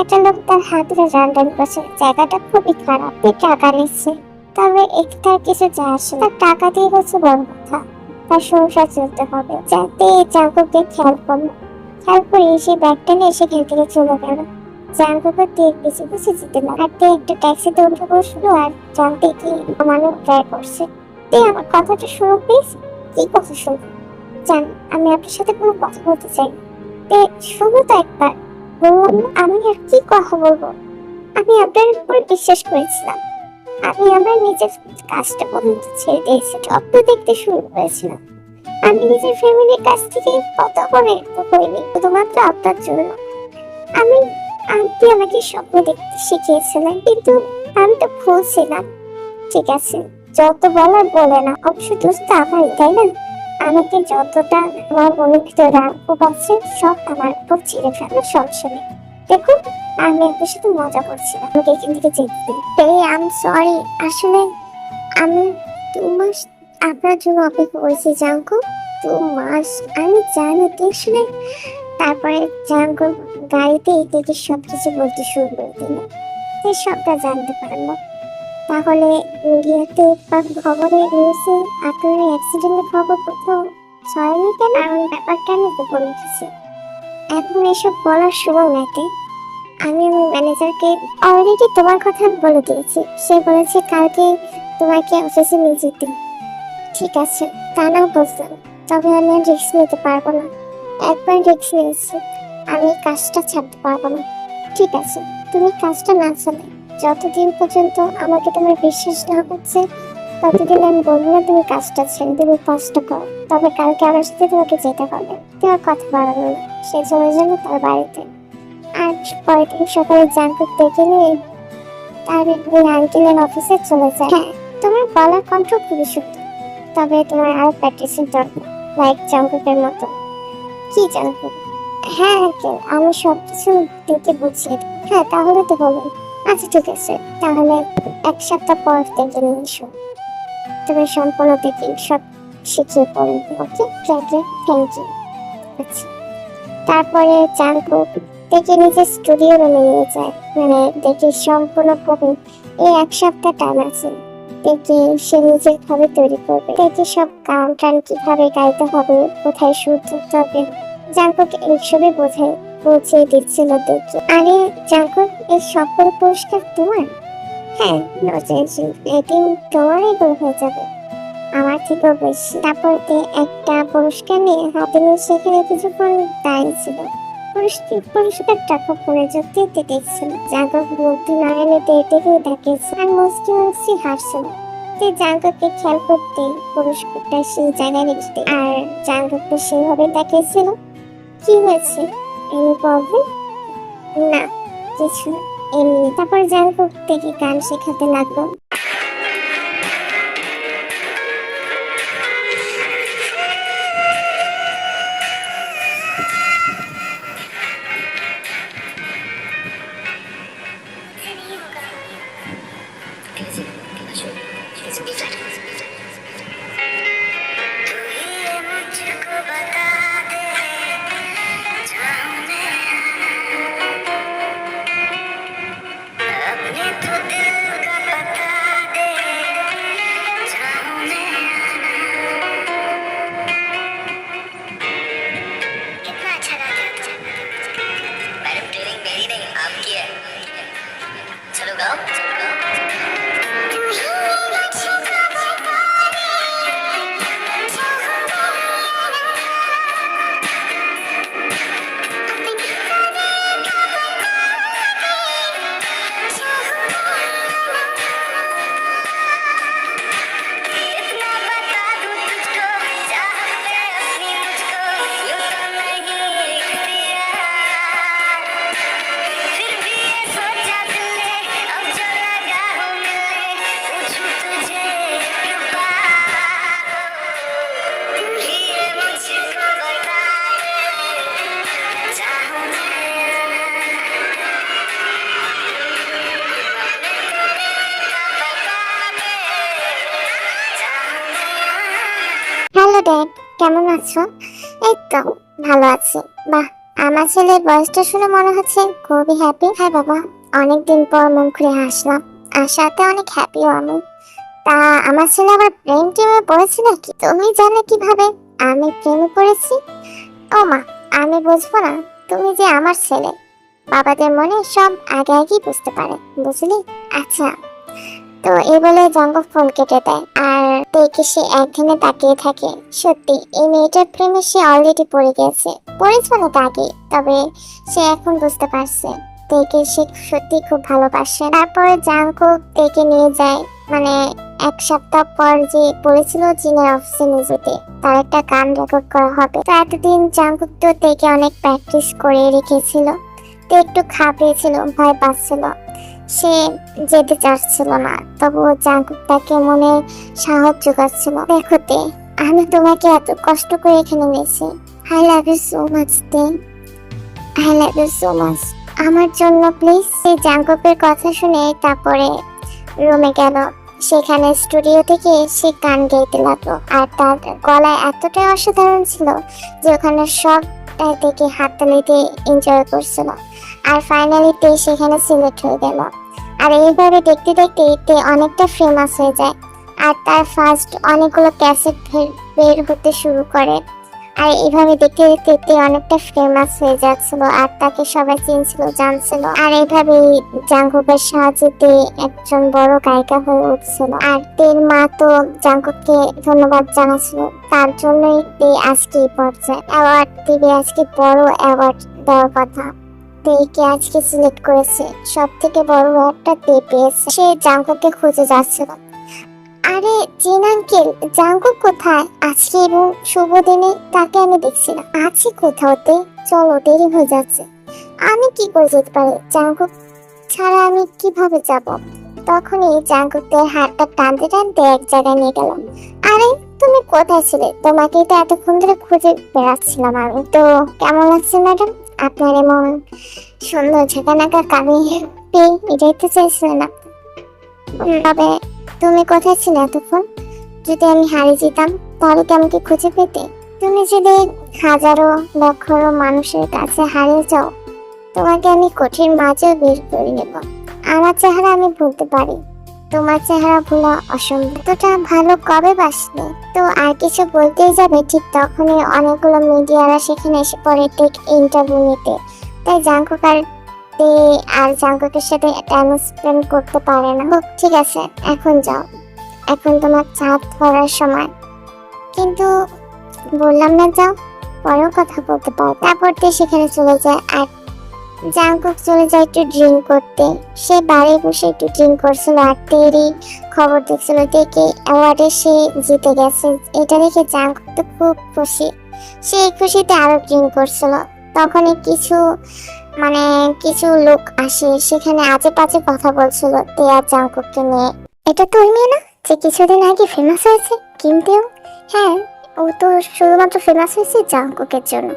একটা লোক তার হাত ধরে রান্ডান করছে। জায়গাটা খুবই খারাপ। টাকা নিচ্ছে, তবে তার কিছু যায় আসে না। তার টাকা দিয়ে হচ্ছে বড় কথা, তার সংসার চলতে হবে। যাতে জাঙ্কুককে খেয়াল করলো, খেয়াল করে এসে ব্যাগটা নিয়ে সেখান থেকে চলে গেল। জাঙ্কুকের তীর পিছু পিছু যেতে লাগলো। আর একটা ট্যাক্সিতে উঠে বসলো আর জানতে কি মানুষ ট্রাই করছে। আমার কথাটা শুনো প্লিজ। কি কথা শুনবো? জান, আমি আপনার সাথে কোনো কথা বলতে চাই। শুনো তো একবার। আমি আর কি কথা বলবো? আমি আপনার উপর বিশ্বাস করেছিলাম। আমি আমার নিজের কাজটা পর্যন্ত ছেড়ে দিয়েছি, স্বপ্ন দেখতে শুরু করেছিলাম। আমি নিজের ফ্যামিলির কাছ থেকে কত করে হইনি শুধুমাত্র আপনার জন্য। আমি আপনি আমাকে স্বপ্ন দেখতে শিখিয়েছিলেন, কিন্তু আমি তো ভুল ছিলাম। ঠিক আছে, যত বলার বলে না, অবশ্য দোষ তো আমারই, তাই না? আমাকে যতটা আমার মনে ভিতরে রাগ আছে সব আমার উপর ছেড়ে ফেলার সমস্যা নেই। দেখুন, আমি আপনার সাথে মজা করছিলাম। আমাকে এখান থেকে যেতে দিন। I am sorry. আসলে আমি 2 মাস আপনার জন্য অপেক্ষা করেছি জাঙ্কু। 2 মাস। আমি জানি আসলে। তারপরে জাঙ্কু গাড়িতে থেকে সবকিছু বলতে শুরু করে দিল। সবটা জানতে পারলো। তাহলে মিডিয়াতে বা খবরে নিউজে আপনার অ্যাক্সিডেন্টের খবর কোথাও ছড়ায়নি কেন? কারণ ব্যাপারটা আমি তো বলে দিচ্ছি। এখন এসব বলার সময় নাকি? আমি আমার ম্যানেজারকে অলরেডি তোমার কথা বলে দিয়েছি। সে বলেছে কালকে তোমাকে অফিসে নিয়ে যেতে। ঠিক আছে, তা নাও বললাম, তবে আমি আর রিস্ক নিতে পারবো না। একবার রিস্ক নিয়েছি, আমি কাজটা ছাড়তে পারবো না। ঠিক আছে, তুমি কাজটা না চালে যতদিন পর্যন্ত আমাকে তোমার বিশ্বাস না হচ্ছে ততদিন আমি বলবো না তুমি কাজটা ছেড়ে তুমি কষ্ট করো। তবে কালকে আমার সাথে তোমাকে যেতে হবে। তোমার কথা বাড়ানো না। সে চলে যাবে তার বাড়িতে। আর পরের দিন সকালে জাঙ্কুক দেখে নিয়ে তার ওই আঙ্কেলের অফিসে চলে যায়। হ্যাঁ, তোমার গলার কণ্ঠ খুবই সুন্দর, তবে তোমার আরো প্র্যাকটিসের দরকার, লাইক জাঙ্কুকের মতো। কি জাঙ্কুক? হ্যাঁ আঙ্কেল, আমি সবকিছু দেখে বুঝিয়ে দিই। হ্যাঁ, তাহলে তো বলুন। আচ্ছা ঠিক আছে, তাহলে 1 সপ্তাহ পর দেখে নিয়ে এসো। তুমি সম্পূর্ণ দেখে সব শিখিয়ে পড়বে। ওকে, থ্যাংক ইউ। আচ্ছা। তারপরে জাঙ্কুক দেখে নিজের স্টুডিও রুমে নিয়ে যায়। দেখে সম্পূর্ণ করবে। এই 1 সপ্তাহ টাইম আছে। দেখে সে নিজের ভাবে তৈরি করবে। দেখে সব গান টান কিভাবে গাইতে হবে, কোথায় সুর ধরতে হবে, জাঙ্কুক এইসবে বুঝিয়ে দিচ্ছিল দেখে। আরে জাঙ্কুক, এই সকল পুরস্কার তোমার? হ্যাঁ, নো টেনশন, একদিন তোমারই গোল হয়ে যাবে, আমার থেকেও বেশি। তারপর একটা পুরস্কার নিয়ে হাতে নিয়ে সেখানে কিছুক্ষণ দাঁড়িয়েছিল। পুরস্কার টাকা পড়ে যেতে দেখছিল। জাঙ্কুক মুগ্ধ নয়নে দেখে তাকিয়েছে আর মুচকি মুচকি হাসছিল। জাঙ্কুককে খেয়াল করতে পুরস্কারটা সেই জায়গায় রেখে আর জাঙ্কুককে সেভাবে তাকিয়েছিল। কি হয়েছে? এমনি প্রবলেম? না, কিছু না, এমনি। তারপর জাঙ্কুক থেকে গান শেখাতে লাগলো। अपने तो दिल का पता কেমন আছো? এই তো ভালো আছি। বাহ, আমার ছেলের বয়সটা শুনে মনে হচ্ছে খুবই হ্যাপি। হ্যাঁ বাবা, অনেকদিন পর মন খুলে হাসলাম, আর সাথে অনেক হ্যাপিও আমি। তা আমার ছেলে আবার প্রেম টেমে পড়েছে নাকি? তুমি জানো কিভাবে আমি প্রেমে পড়েছি? ও মা, আমি বুঝবো না? তুমি যে আমার ছেলে, বাবাদের মনে সব আগে আগেই বুঝতে পারে, বুঝলি? আচ্ছা, তো এই বলে জঙ্গল ফোন কেটে দেয়, আর দেখে সে একদিনে তাকিয়ে থাকে। সত্যি এই মেয়েটার প্রেমে সে অলরেডি পড়ে গেছে, পড়েছে অনেক আগে, তবে সে এখন বুঝতে পারছে তেকে সে সত্যি খুব ভালোবাসে। তারপরে জাঙ্কুক তেকে নিয়ে যায়, মানে এক সপ্তাহ পর যে বলেছিল জিনের অফিসে নিয়ে যেতে, তার একটা গান রেকর্ড করা হবে। তো এতদিন জাঙ্কুক তো তেকে অনেক প্র্যাকটিস করে রেখেছিল, তো একটু ঘাবড়িয়েছিল, ভয় পাচ্ছিল, সে যেতে চাচ্ছিল না। তবুও জাঙ্কুক তাকে মনে সাহস যোগাচ্ছিল। দেখো তে, আমি তোমাকে এত কষ্ট করে এখানে নিয়েছি। I love you so much তে, I love you so much. আমার জন্য প্লিজ। সেই জাঙ্কুকের কথা শুনে তারপরে রুমে গেল। সেখানে স্টুডিও থেকে সে গান গাইতে লাগলো, আর তার গলায় এতটাই অসাধারণ ছিল যে ওখানে সব দেখে হাততালি দিয়ে এনজয় করছিল। আর ফাইনালি তে সেখানে সিলেক্ট হয়ে গেল। আর এইভাবে দেখতে দেখতে তে অনেকটা ফেমাস হয়ে যায়, আর তার ফার্স্ট অনেকগুলো ক্যাসেট বের হতে শুরু করে। আর এইভাবে দেখতে দেখতে তে অনেকটা ফেমাস হয়ে যাচ্ছিল, আর তাকে সবাই চিনছিল, জানছিল। আর এইভাবে জাঙ্কুকের সাহায্যে তে একজন বড় গায়িকা হয়ে উঠছিল। আর তের মা তো জাঙ্কুককে ধন্যবাদ জানাচ্ছিল, তার জন্যই তে আজকে এই পর্যায়ে অ্যাওয়ার্ড দিবে। আজকে বড় অ্যাওয়ার্ড দেওয়ার কথা, তেকে আজকে সিলেক্ট করেছে। সব থেকে বড় একটা তে পেয়েছে। সে জাঙ্কুককে খুঁজে যাচ্ছিল। আরে জিন আঙ্কেল, জাঙ্কুক কোথায়? আজকে এবং শুভ দিনে তাকে আমি দেখছি না। আছি কোথাওতে, চলো দেরি হয়ে যাচ্ছে। আমি কি করে যেতে পারি? জাঙ্কুক ছাড়া আমি কিভাবে যাব? তখনই জাঙ্কুকের হাতটা টানতে টানতে এক জায়গায় নিয়ে গেলাম। আরে তুমি কোথায় ছিলে? তোমাকে তো এতক্ষণ ধরে খুঁজে বেড়াচ্ছিলাম আমি। তো কেমন লাগছে ম্যাডাম আপনার এমন সুন্দর ঝাঁকানাকা কানে পেয়ে? এটাই তো চাইছিলেন না? তবে তুমি কোথায় ছিলে এতক্ষণ? যদি আমি হারিয়ে যেতাম তাহলে কি আমাকে খুঁজে পেতে? তুমি যদি হাজারো লক্ষরো মানুষের কাছে হারিয়ে যাও, তোমাকে আমি কঠিন মাঝেও বের করে নেব। আমার চেহারা আমি ভুলতে পারি, তোমার চেহারা ভোলা অসম্ভব। এতটা ভালো কবে বাসলে? তো আর কিছু বলতেই যাবে, ঠিক তখনই অনেকগুলো মিডিয়ারা সেখানে এসে পড়ে টেক ইন্টারভিউ নিতে। তাই জাঙ্কুক আর জাঙ্কুকের সাথে টাইম স্পেন্ড করতে পারে না। ঠিক আছে, এখন যাও, এখন তোমার চাঁদ ধরার সময়। কিন্তু বললাম না যাও, পরেও কথা বলতে পারো। তারপর সেখানে চলে যায়, আর জাঙ্কুক চলে যায় একটু ড্রিঙ্ক করতে। সে বাড়ি বসে একটু ড্রিঙ্ক করছিল, আর তেরই খবর দেখছিল দেখে অ্যাওয়ার্ডে সে জিতে গেছে। এটা দেখে জাঙ্কুক তো খুব খুশি। সে খুশিতে আরো ড্রিঙ্ক করছিল। তখনই কিছু লোক আসে, সেখানে আজে পাজে কথা বলছিল তে আর জাঙ্কুককে নিয়ে। এটা তো ওই মেয়ে না যে কিছুদিন আগে ফেমাস হয়েছে, কিন্তু হ্যাঁ, ও তো শুধুমাত্র ফেমাস হয়েছে জাঙ্কুকের জন্য।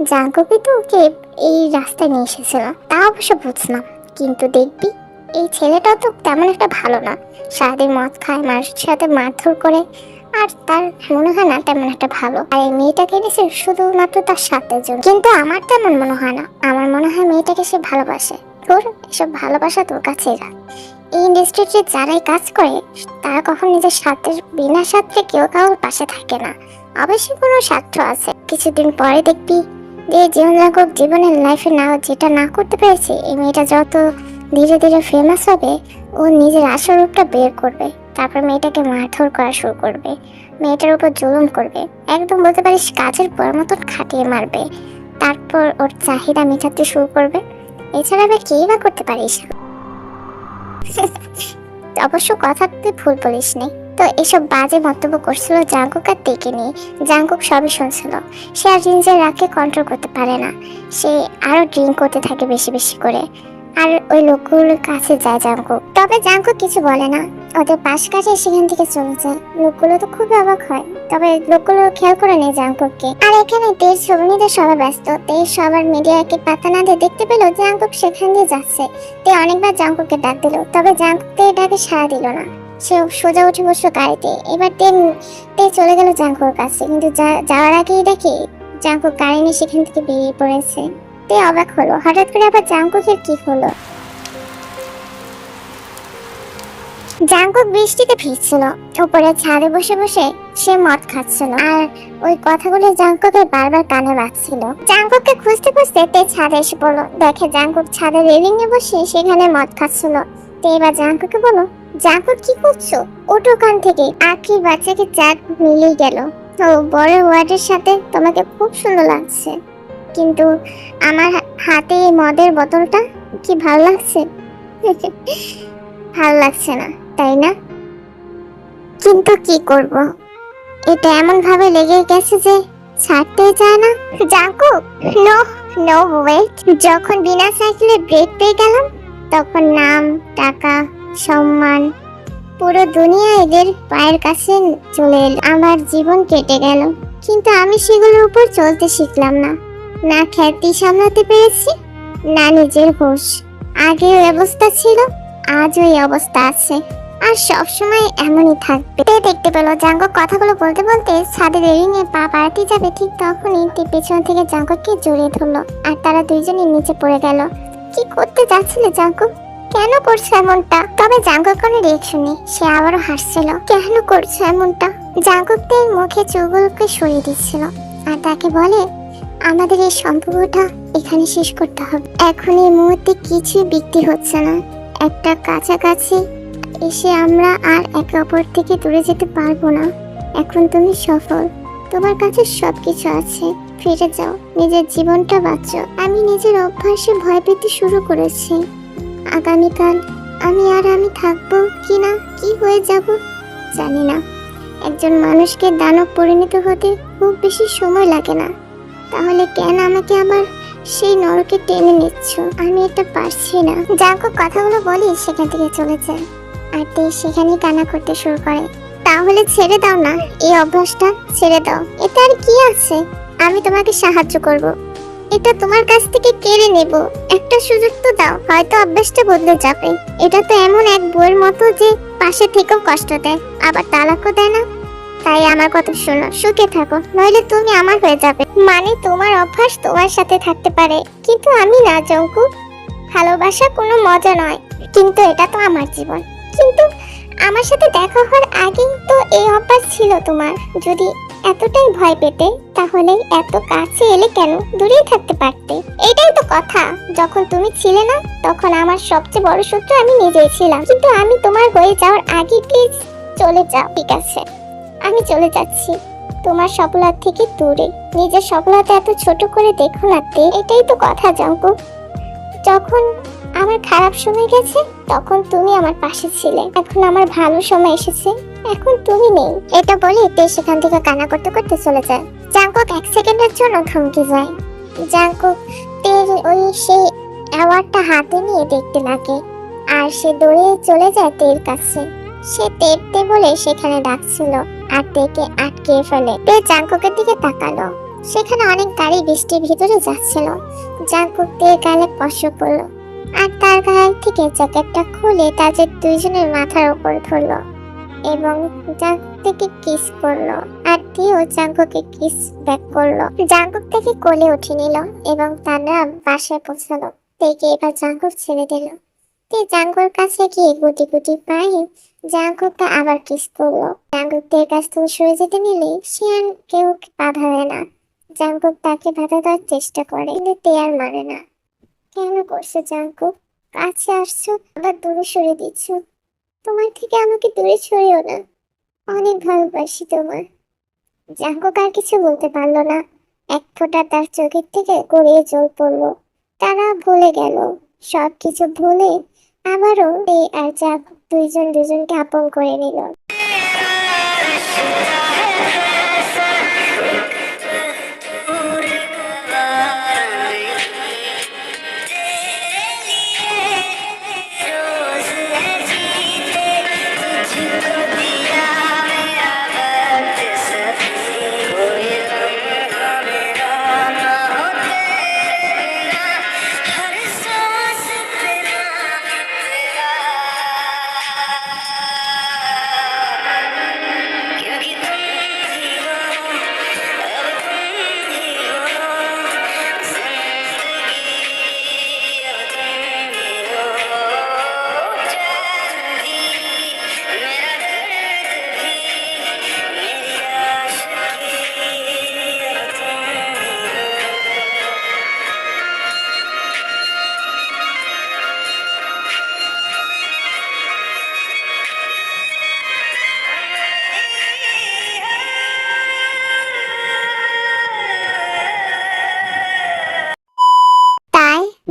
জাঙ্কুকই তো ওকে এই রাস্তায় নিয়ে এসেছিল, তা অবশ্য বুঝলাম। কিন্তু দেখবি, এই ছেলেটাও তো তেমন একটা ভালো না। সারাদিন মদ খায়, মানুষের সাথে মারধর করে, আর তার মনে হয় না তেমন একটা ভালো। আর এই মেয়েটাকে এনেছে শুধুমাত্র তার স্বার্থের জন্য। কিন্তু আমার তেমন মনে হয় না, আমার মনে হয় মেয়েটাকে সে ভালোবাসে। তোর এসব ভালোবাসা তোর কাছেই রাখ। এই ইন্ডাস্ট্রিতে যারাই কাজ করে তারা কখন নিজের স্বার্থের বিনা স্বার্থে কেউ কারোর পাশে থাকে না। অবশ্যই কোনো স্বার্থ আছে। কিছুদিন পরে দেখবি যে জীবনের লাইফে যেটা না করতে পেরেছে, এই মেয়েটা যত ধীরে ধীরে ফেমাস হবে, ও নিজের আসল রূপটা বের করবে। তারপর মেয়েটাকে মারধর করা শুরু করবে, মেয়েটার উপর জুলুম করবে, একদম বলতে পারিস কাজের পর মতন খাটিয়ে মারবে। তারপর ওর চাহিদা মেটাতে শুরু করবে। এছাড়া আবার কেই বা করতে পারিস? অবশ্য কথা তুই ভুল বলিস নি। তো এসব বাজে মন্তব্য করছিল জাঙ্কুক আর তেকে নিয়ে। জাঙ্কুক সবই শুনছিল। সে আর নিজের রাগকে কন্ট্রোল করতে পারে না। সে আরো ড্রিঙ্ক করতে থাকে বেশি বেশি করে, আর ওই লোকগুলোর কাছে যায় জাঙ্কুক। তবে জাঙ্কুক কিছু বলে না, ওদের পাশ কাছে সেখান থেকে চলে যায়। লোকগুলো তো খুবই অবাক হয়, তবে লোকগুলো খেয়াল করে নেয় জাঙ্কুককে। আর এখানে তেজ ছবি নিতে সবাই ব্যস্ত। তেজ সবার মিডিয়াকে পাতা না দিয়ে দেখতে পেল জাঙ্কুক সেখান দিয়ে যাচ্ছে। তে অনেকবার জাঙ্কুককে ডাক দিল, তবে জাঙ্কুক তে ডাকে সাড়া দিল না। সে সোজা উঠে বসলো গাড়িতে। এবার তে চলে গেল জাঙ্কুর কাছে, কিন্তু যাওয়ার আগেই দেখে জাঙ্কুক গাড়ি নিয়ে সেখান থেকে বেরিয়ে পড়েছে। তে অবাক হলো, হঠাৎ করে আবার জাঙ্কুকের কি হলো। জাঙ্কুক বৃষ্টিতে ভিজছিল, উপরে ছাদে বসে বসে সে মদ খাচ্ছিল, আর ওই কথাগুলো জাঙ্কুকের বারবার কানে বাজছিল। জাঙ্কুককে খুঁজতে খুঁজতে তে ছাদে এসে পড়লো, দেখে জাঙ্কুক ছাদে রেলিং এ বসে সেখানে মদ খাচ্ছিল। তে এবার জাঙ্কুককে বলো, জাঙ্কুক কি করছো, ওঠো ওখান থেকে। আখির বাচ্চাকে চাঁদ মিলিয়ে গেল। তো বড় ওয়ার্ডের সাথে তোমাকে খুব সুন্দর লাগছে, কিন্তু আমার হাতে এই মদের বোতলটা কি ভালো লাগছে? ভালো লাগছে না, তাই না? কিন্তু কি করব, এটা এমন ভাবে লেগে গেছে যে ছাড়তে চায় না। Jungkook, no, no wait. যখন বিনা সাইকেলে ব্রেক পেয়ে গেলাম, তখন নাম, টাকা, সম্মান, পুরো দুনিয়া এদের পায়ের কাছে চলে এলো। আমার জীবন কেটে গেল, কিন্তু আমি সেগুলোর উপর চলতে শিখলাম না। না খ্যাতি সামলাতে পেরেছি, না নিজের হুঁশ। আগে ওই অবস্থা ছিল, আজ ওই অবস্থা আছে, আর সব সময় এমনই থাকবে। তে দেখতে পেল জাঙ্কুক কথাগুলো বলতে বলতে ছাদে রেলিং এ পা বাড়াতে যাবে, ঠিক তখনই তে পেছন থেকে জাঙ্কুককে জড়িয়ে ধরলো, আর তারা দুইজনই নিচে পড়ে গেল। কি করতে যাচ্ছিলে জাঙ্কুক? কেন করছো এমনটা? তবে জাঙ্কুক কোনো রিয়েকশন নেই, সে আবারও হাসছিল। কেন করছো এমনটা? জাঙ্কুক তের মুখে চুলগুলোকে সরিয়ে দিচ্ছিল, আর তাকে বলে, আমাদের এই সম্পর্কটা এখানে শেষ করতে হবে। এখন এই মুহূর্তে কিছুই বিক্রি হচ্ছে না। একটা কাছাকাছি এসে আমরা আর একে অপর থেকে দূরে যেতে পারবো না। এখন তুমি সফল, তোমার কাছে সবকিছু আছে, ফিরে যাও, নিজের জীবনটা বাঁচো। আমি নিজের অভ্যাসে ভয় পেতে শুরু করেছি। আগামীকাল আমি থাকবো কিনা, কি হয়ে যাব জানি না। একজন মানুষকে দানব পরিণত হতে খুব বেশি সময় লাগে না, তাহলে কেন আমাকে আবার সেই নরকে টেনে নিচ্ছ? আমি এটা পারছি না। জাঙ্কুক কথাগুলো বলি সেখান থেকে চলে যায়, আর তে সেখানেই কান্না করতে শুরু করে। তাহলে ছেড়ে দাও না, এই অভ্যাসটা ছেড়ে দাও। এটা আর কি আছে, আমি তোমাকে সাহায্য করব, এটা তোমার কাছ থেকে কেড়ে নেব। একটা সুযোগ তো দাও, হয়তো অভ্যাসটা বদলে যাবে। এটা তো এমন এক বইয়ের মতো যে পাশে থেকেও কষ্ট দেয়, আবার তালাকও দেয় না। তাই আমার কথা শোনো, সুখে থাকো, নইলে তুমি আমার হয়ে যাবে। মানে তোমার অভ্যাস তোমার সাথে থাকতে পারে, কিন্তু আমি না জঙ্কু। ভালোবাসা কোনো মজা নয়, কিন্তু এটা তো আমার জীবন। কিন্তু আমার সাথে দেখা হওয়ার আগেই তো এই অভ্যাস ছিল তোমার। যদি এতটাই ভয় পেতে, তাহলে এত কাছে এলে কেন? দূরেই থাকতে পারতে। এটাই তো কথা। যখন তুমি ছিলে না, তখন আমার সবচেয়ে বড় শত্রু আমি নিজেই ছিলাম। কিন্তু আমি তোমার হয়ে যাওয়ার আগে প্লিজ চলে যাও। ঠিক আছে, আমি চলে যাচ্ছি তোমার সফলতা থেকে দূরে। নিজের সফলতা এত ছোট করে দেখো না তে। এটাই তো কথা জাঙ্কু। যখন আমার খারাপ সময় গেছে, তখন তুমি আমার পাশে ছিলে। এখন আমার ভালো সময় এসেছে, এখন তুমি নেই। এটা বলে তে সেখান থেকে কান্না করতে করতে চলে যায়। জাঙ্কুক এক সেকেন্ডের জন্য থমকে যায়। জাঙ্কুক তের ওই সেই অ্যাওয়ার্ডটা হাতে নিয়ে দেখতে লাগে, আর সে দৌড়ে চলে যায় তের কাছে। সে তেরতে বলে সেখানে ডাকছিল, আর তেকে আটকে ফেলে। তে জাঙ্কুকের দিকে তাকালো, সেখানে অনেক গাড়ি বৃষ্টির ভিতরে যাচ্ছিল। জাঙ্কুক তের গালে স্পর্শ করলো, আর তার গায়ে থেকে জ্যাকেটটা খুলে তাদের দুইজনের মাথার উপর ধরলো এবং জাঙ্কুক থেকে কিস করলো। আর তেও জাঙ্কুকে কিস ব্যাক করলো। জাঙ্কুক থেকে কোলে উঠে নিল এবং তারা বাসায় পৌঁছালো। তেকে এবার জাঙ্কুক ছেড়ে দিল। তে জাঙ্কুর কাছে গিয়ে গুটি গুটি পায়ে জাঙ্কুকটা আবার কিস করলো। জাঙ্কুক তের কাছ থেকে সরে যেতে নিলে সে আর কেউ বাধা দেয় না। জাঙ্কুক তাকে বাধা দেওয়ার চেষ্টা করে, কিন্তু তে আর মানে না। কেন করছো জাঙ্কুক? কাছে আসছো আবার দূরে সরে দিচ্ছ। তোমার থেকে আমাকে দূরে সরিও না, অনেক ভালোবাসি তোমার। জাঙ্কুক আর কিছু বলতে পারলো না। এক ফোঁটা তার চোখের থেকে গড়িয়ে জল পড়লো। তারা ভুলে গেল, সবকিছু ভুলে আবারও তে আর জাঙ্কুক দুইজন দুজনকে আপন করে নিল।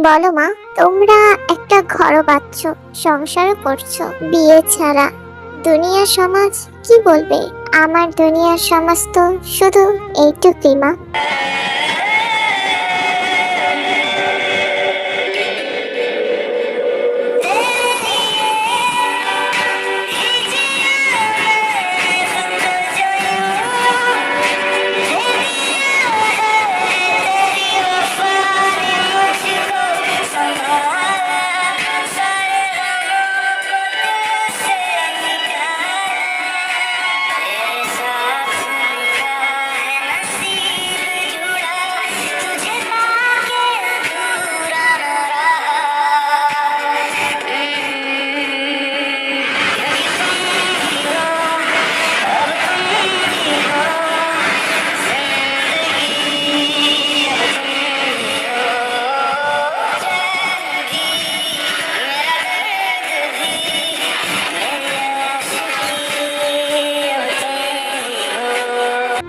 বলো মা, তোমরা একটা ঘরও বাঁধছ, সংসারও করছো বিয়ে ছাড়া, দুনিয়ার সমাজ কি বলবে? আমার দুনিয়ার সমাজ তো শুধু এইটুকুই মা।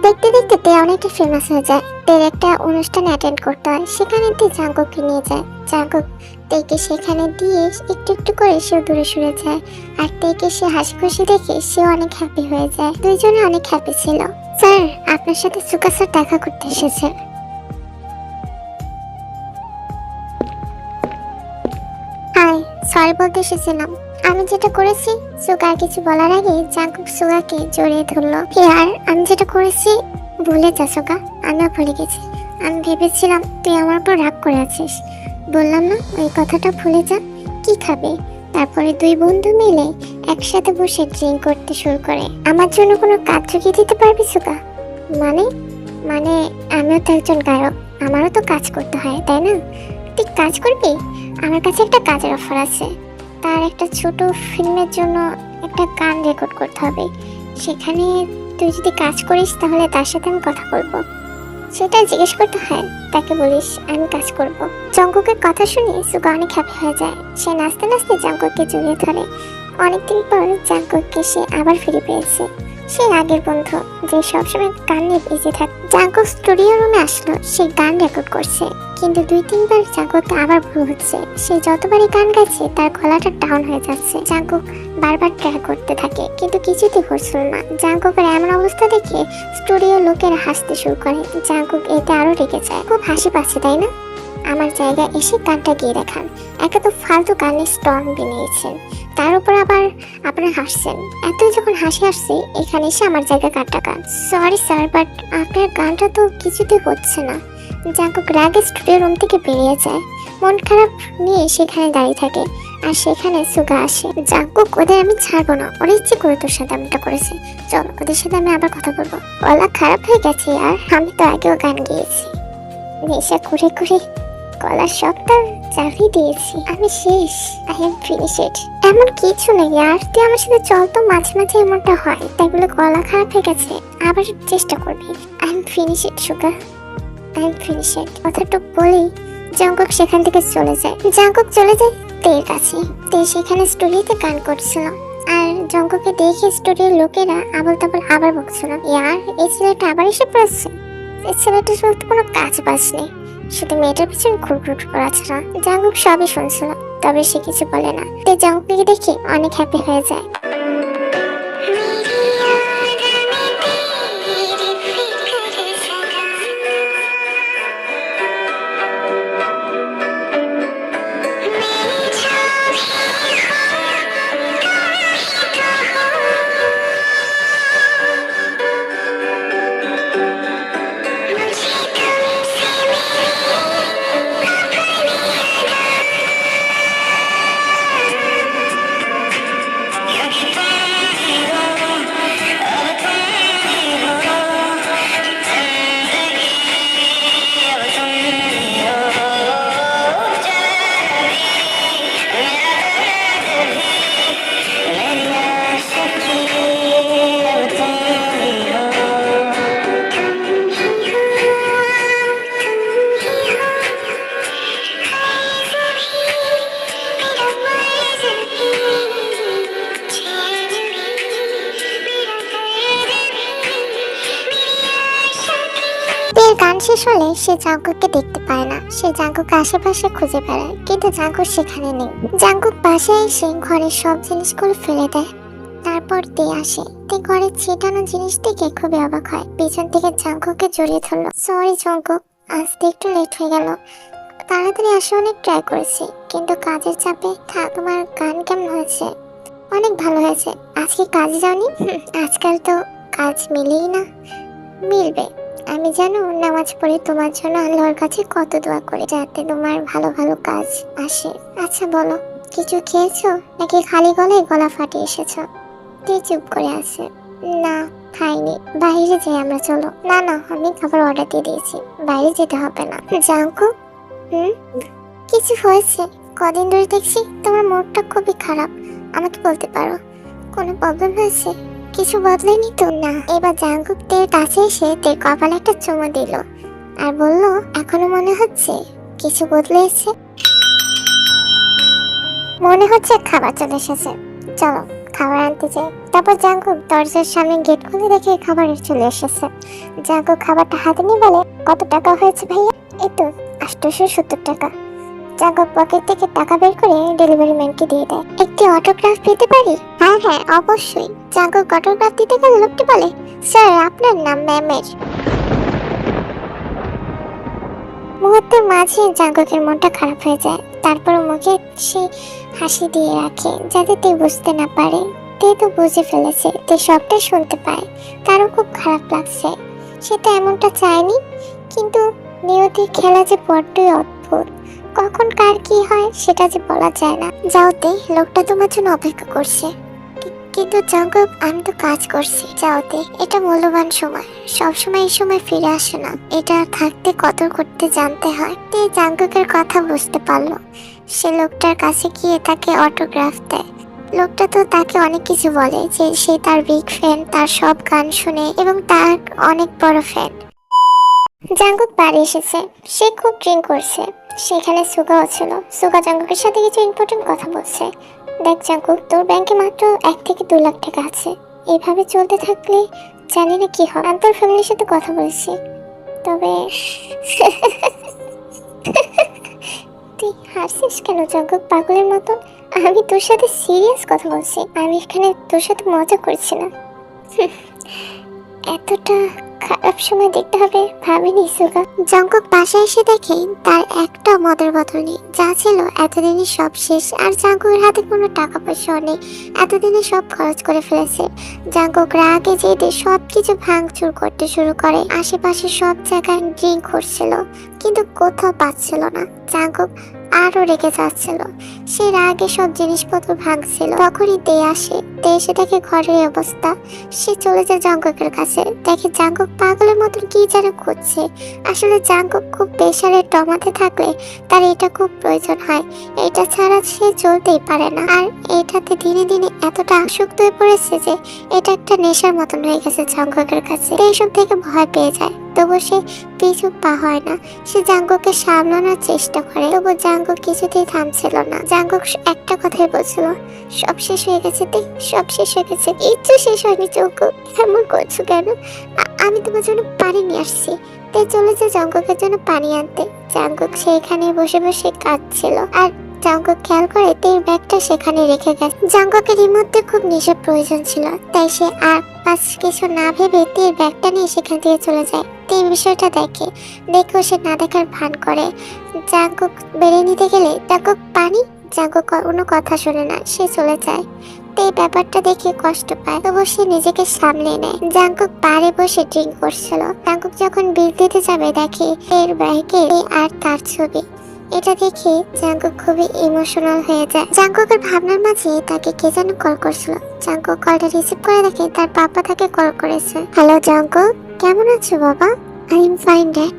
দেখতে দেখতে তে অনেকটা ফেমাস হয়ে যায়। তের একটা অনুষ্ঠান অ্যাটেন্ড করতে হয়, সেখানে তে জাঙ্কুককে নিয়ে যায়। জাঙ্কুক তেকে সেখানে দিয়ে একটু একটু করে সেও দূরে সরে যায়, আর তেকে সে হাসি খুশি দেখে সেও অনেক হ্যাপি হয়ে যায়। দুইজনে অনেক হ্যাপি ছিল। স্যার, আপনার সাথে সুকা স্যার দেখা করতে এসেছে। হাই, সরি বলতে এসেছিলাম। আমি যেটা করেছি, সুগা কিছু বলার আগে জাঙ্কুক সুগাকে জড়িয়ে ধরলো। আর আমি যেটা করেছি ভুলে যা সুগা, আমিও ভুলে গেছি। আমি ভেবেছিলাম তুই আমার উপর রাগ করে আছিস। বললাম না ওই কথাটা ভুলে যা। কি খাবে? তারপরে দুই বন্ধু মিলে একসাথে বসে ড্রিঙ্ক করতে শুরু করে। আমার জন্য কোনো কাজ জুগিয়ে দিতে পারবি সুগা? মানে মানে আমিও তো একজন গায়ক, আমারও তো কাজ করতে হয়, তাই না? তুই কাজ করবি? আমার কাছে একটা কাজের অফার আছে। তার একটা ছোট ফিল্মের জন্য একটা গান রেকর্ড করতে হবে। সেখানে তুই যদি কাজ করিস তাহলে তার সাথে আমি কথা বলবো। সেটা জিজ্ঞেস করতে হয়, তাকে বলিস আমি কাজ করব। জঙ্কুকের কথা শুনে সুগা অনেক হ্যাপি হয়ে যায়। সে নাচতে নাচতে জঙ্কুককে জড়িয়ে ধরে। অনেকদিন পর জঙ্কুককে সে আবার ফিরে পেয়েছে। সে আগের বন্ধু যে সবসময় গান নিয়ে বিজি থাকে। জাঙ্কুক স্টুডিও রুমে আসলো, সে গান রেকর্ড করছে। কিন্তু 2-3 বার জাঙ্কুককে আবার ভুল হচ্ছে। সে যতবারই গান গাইছে তার গলাটা ডাউন হয়ে যাচ্ছে। জাঙ্কুক বারবার ট্রাই করতে থাকে, কিন্তু কিছুতেই হচ্ছিল না। জাঙ্কুকের এমন অবস্থা দেখে স্টুডিও লোকেরা হাসতে শুরু করে। জাঙ্কুক এতে আরো রেগে যায়। খুব হাসি পাচ্ছে তাই না? আমার জায়গায় এসে গানটা গিয়ে দেখান। একে তো ফালতু গানের স্টর্ম বানিয়েছেন, তার উপর আবার আপনারা হাসছেন। এতই যখন হাসি আসছে এখানে এসে আমার জায়গায় গানটা গান। সরি স্যার, বাট আপনার গানটা তো কিছুতেই হচ্ছে না। জাঙ্কুক রাগে স্টুডিও রুম থেকে বেরিয়ে যায়। মন খারাপ নিয়ে সেখানে দাঁড়িয়ে থাকে, আর সেখানে সুগা আসে। জাঙ্কুক, ওদের আমি ছাড়বো না, ওরা ইচ্ছে করে তোর সাথে এমনটা করেছে। চল ওদের সাথে আমি আবার কথা বলবো। গলা খারাপ হয়ে গেছে আর আমি তো আগেও গান গেয়েছি। নেশা করে করে গলার শখটা চালিয়ে দিয়েছি। আমি শেষ। I am finished. এমন কিছু নেই আর, তুই আমার সাথে চল তো। মাঝে মাঝে এমনটা হয়, তাই বলে গলা খারাপ হয়ে গেছে আবার চেষ্টা করবি। I am finished Suga, I am finished. কথাটুক বলেই জাঙ্কুক সেখান থেকে চলে যায়। জাঙ্কুক চলে যায় তের কাছে। তে সেখানে স্টুডিওতে গান করছিল, আর জঙ্কুকে দেখে স্টুডিওর লোকেরা আবল তাবল আবার বকছিল। ইয়ার, এই ছেলেটা আবার এসে পড়েছে। এই ছেলেটার সাথে কোনো কাজ বাজ নেই, শুধু মেয়েটার পিছনে ঘুরঘুর করা ছাড়া। জাঙ্কুক সবই শুনছিল, তবে সে কিছু বলে না। তে জাঙ্কুককে দেখে অনেক হ্যাপি হয়ে যায়। শেষ হলে সে জাঙ্কুককে দেখতে পায় না। সে জাঙ্কুককে আশেপাশে খুঁজে বেড়ায়, কিন্তু জাঙ্কুক সেখানে নেই। জাঙ্কুক বাসায় এসে ঘরের সব জিনিসগুলো ফেলে দেয়। তারপর তে আসে। তে ঘরে ছিটানো জিনিস দেখে খুবই অবাক হয়। পেছন থেকে জাঙ্কুককে জড়িয়ে ধরলো। সরি জাঙ্কুক, আসতে একটু লেট হয়ে গেল। তাড়াতাড়ি আসে অনেক ট্রাই করেছি, কিন্তু কাজের চাপে। তোমার গান কেমন হয়েছে? অনেক ভালো হয়েছে। আজকে কাজে যাওনি? আজকাল তো কাজ মিলেই না। মিলবে। আমি জানো নামাজ পড়ে তোমার জন্য আল্লাহর কাছে কত দোয়া করি, যাতে তোমার ভালো ভালো কাজ আসে। আচ্ছা বলো, কিছু খেয়েছো নাকি খালি গলায় গলা ফাটিয়ে এসেছো? তে চুপ করে আছে। না খাইনি, বাইরে যাই আমরা, চলো। না না, আমি খাবার অর্ডার দিয়ে দিয়েছি, বাইরে যেতে হবে না। জাঙ্কুক, কিছু হয়েছে? কদিন ধরে দেখছি তোমার মুডটা খুবই খারাপ, আমাকে বলতে পারো। কোনো প্রবলেম হয়েছে? কিছু বদলেনি তো? না। এবার জাঙ্কুক তের কাছে এসে তের কপালে একটা চুমু দিল আর বলল, এখনো মনে হচ্ছে কিছু বদলেছে? মনে হচ্ছে খাবার চলে এসেছে, চলো খাবার আনতে যাই। তারপর জাঙ্কুক দরজার সামনে গেট খুলে দেখে খাবার চলে এসেছে। জাঙ্কুক খাবারটা হাতে নিয়ে বলে, কত টাকা হয়েছে ভাইয়া? এই তো 870 টাকা। জাঙ্কুক পকেট থেকে টাকা বের করে ডেলিভারি ম্যানকে দিয়ে দেয়। একটি অটোগ্রাফ পেতে পারি? হ্যাঁ হ্যাঁ অবশ্যই। জাঙ্কুক অটোগ্রাফ দিতে গেলে লোকটি বলে, স্যার আপনার নাম ম্যামের। মুহূর্তের মাঝে জাঙ্কুকের মনটা খারাপ হয়ে যায়। তারপর মুখে সে হাসি দিয়ে রাখে, যাতে তে বুঝতে না পারে। তে তো বুঝে ফেলেছে, তে সবটা শুনতে পায়। তারও খুব খারাপ লাগছে। সে তো এমনটা চায়নি, কিন্তু নিয়তির খেলা যে বড্ডই অদ্ভুত। কখন কার কি হয় সেটা যে বলা যায় না। যাওতে, লোকটা তোমার জন্য অপেক্ষা করছে। কিন্তু জাঙ্কুক, আমি তো কাজ করছি। যাওতে, এটা মূল্যবান সময়, সব সময় এই সময় ফিরে আসে না। এটা থাকতে কদর করতে জানতে হয়। তে জাঙ্কুকের কথা বুঝতে পারলো। সে লোকটার কাছে গিয়ে তাকে অটোগ্রাফ দেয়। লোকটা তো তাকে অনেক কিছু বলে, যে সে তার বিগ ফ্যান, তার সব গান শুনে এবং তার অনেক বড় ফ্যান। জাঙ্কুক বাড়ি এসেছে। সে খুব ড্রিঙ্ক করছে। সেখানে সুগাও ছিল। সুগা জাঙ্কুকের সাথে কিছু ইম্পর্টেন্ট কথা বলছে। দেখ জাঙ্কুক, তোর ব্যাংকে মাত্র 1 থেকে 2 লাখ টাকা আছে। এইভাবে চলতে থাকলে জানি না কি হবে। আমি তোর ফ্যামিলির সাথে কথা বলছি, তবে তুই হাসছিস কেন জাঙ্কুক পাগলের মতো? আমি তোর সাথে সিরিয়াস কথা বলছি, আমি এখানে তোর সাথে মজা করছি না। এতটা খারাপ সময় দেখতে হবে ভাবিনি সুগা। জাঙ্কুক বাসায় এসে দেখে তার একটা মদের বোতল নেই। যা ছিল এতদিনই সব শেষ। আর জাঙ্কুকের হাতে কোনো টাকা পয়সাও নেই, এতদিনে সব খরচ করে ফেলেছে। জাঙ্কুক রাগে জেদে সবকিছু ভাঙচুর করতে শুরু করে। আশেপাশে সব জায়গায় ড্রিঙ্ক করছিল, কিন্তু কোথাও পাচ্ছিল না। জাঙ্কুক আরো রেগে যাচ্ছিল। সে রাগে সব জিনিসপত্র ভাঙছিল। তখনই তে আসে। তে এসে দেখে ঘরের অবস্থা। সে চলে যায় জাঙ্কুকের কাছে। দেখে জাঙ্কুক পাগলের মতন কি যেন খুঁজছে। আসলে জাঙ্কুক খুব প্রেশারে টমাতে থাকলে তার এটা খুব প্রয়োজন হয়। এটা ছাড়া সে চলতেই পারে না। আর এটাতে দিনে দিনে এতটা আসক্ত হয়ে পড়েছে যে এটা একটা নেশার মতন হয়ে গেছে জাঙ্কুকের কাছে। এইসব থেকে ভয় পেয়ে যায়, তবু সে পিছু পা হয় না। সে জাঙ্কুককে সামলানোর চেষ্টা করে, তবু জাঙ্কুক কিছুতেই থামছিল না। জাঙ্কুক একটা কথাই বলছিল, সব শেষ হয়ে গেছে তে, সব শেষ হয়ে গেছে। কিচ্ছু শেষ হয়নি জাঙ্কুক, এমন করছো কেন? আমি তোমার জন্য পানি নিয়ে আসছি। তে চলে যায় জাঙ্কুকের জন্য পানি আনতে। জাঙ্কুক সেখানে বসে বসে কাঁদছিল। আর জাঙ্কুক খেয়াল করে তের ব্যাগটা সেখানে রেখে গেছে। জাঙ্কুকের এই মধ্যে খুব নেশার প্রয়োজন ছিল, তাই সে আর পাঁচ কিছু না ভেবে তের ব্যাগটা নিয়ে সেখান থেকে চলে যায়। তে বিষয়টা দেখেও সে না দেখার ভান করে। জাঙ্কুক বেড়ে নিতে গেলে জাঙ্কুক পানি, জাঙ্কুক কোনো কথা শুনে না, সে চলে যায়। তে ব্যাপারটা দেখে কষ্ট পায়, তবু সে নিজেকে সামলে নেয়। জাঙ্কুক বারে বসে ড্রিঙ্ক করছিল। জাঙ্কুক যখন বিল দিতে যাবে দেখে এর ব্যাগে আর তার ছবি। এটা দেখে জাঙ্কুক খুবই ইমোশনাল হয়ে যায়। জাঙ্কুকের ভাবনার মাঝে তাকে কে যেন কল করছিল। জাঙ্কুক কলটা রিসিভ করে দেখে তার পাপা তাকে কল করেছে। হ্যালো জাঙ্কুক, কেমন আছো বাবা? I am fine dad.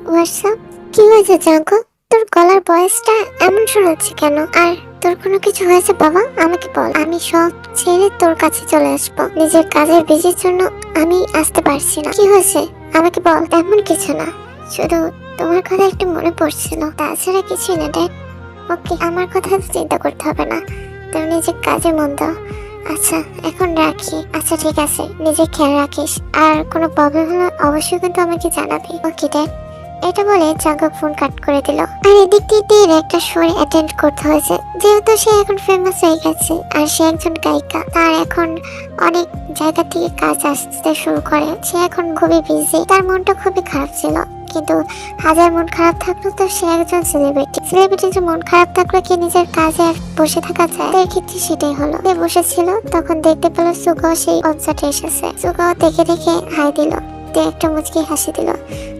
WhatsApp? কি হয়েছে জাঙ্কুক, তোর গলার ভয়েসটা এমন শোনাচ্ছে কেন? আর তোর কোনো কিছু হয়েছে বাবা? আমাকে বল, আমি সব ছেড়ে তোর কাছে চলে আসবো। নিজের কাজের বিজির জন্য আমি আসতে পারছি না। কি হয়েছে আমাকে বল। তেমন কিছু না, শুধু তোমার কথা একটু মনে পড়ছিল, তাছাড়া কিছুই না ড্যাড। ওকে, আমার কথা চিন্তা করতে হবে না, তুমি নিজের কাজে মন দাও। আচ্ছা এখন রাখি। আচ্ছা ঠিক আছে, নিজের খেয়াল রাখিস। আর কোনো প্রবলেম হলে অবশ্যই কিন্তু আমাকে জানাবি। Okay dad. এটা বলে জাঙ্কুক ফোন কাট করে দিল। আর এদিক দিয়ে একটা শোয়ে অ্যাটেন্ড করতে হয়েছে, যেহেতু সে এখন ফেমাস হয়ে গেছে আর সে একজন গায়িকা। তার এখন অনেক জায়গা থেকে কাজ আসতে শুরু করে। সে এখন খুবই বিজি, তার মনটা খুবই খারাপ ছিল। কিন্তু হাজার মন খারাপ থাকলো তো সে একজন সেলিব্রিটি যে মন খারাপ থাকলে কি নিজের কাজে আর বসে থাকা যায়? তার ক্ষেত্রে সেটাই হলো। সে বসেছিল, তখন দেখতে পেল সুগাও সেই কনসার্টে এসেছে। সুগাও দেখে হাই দিল, একটা মুচকি হাসি দিল,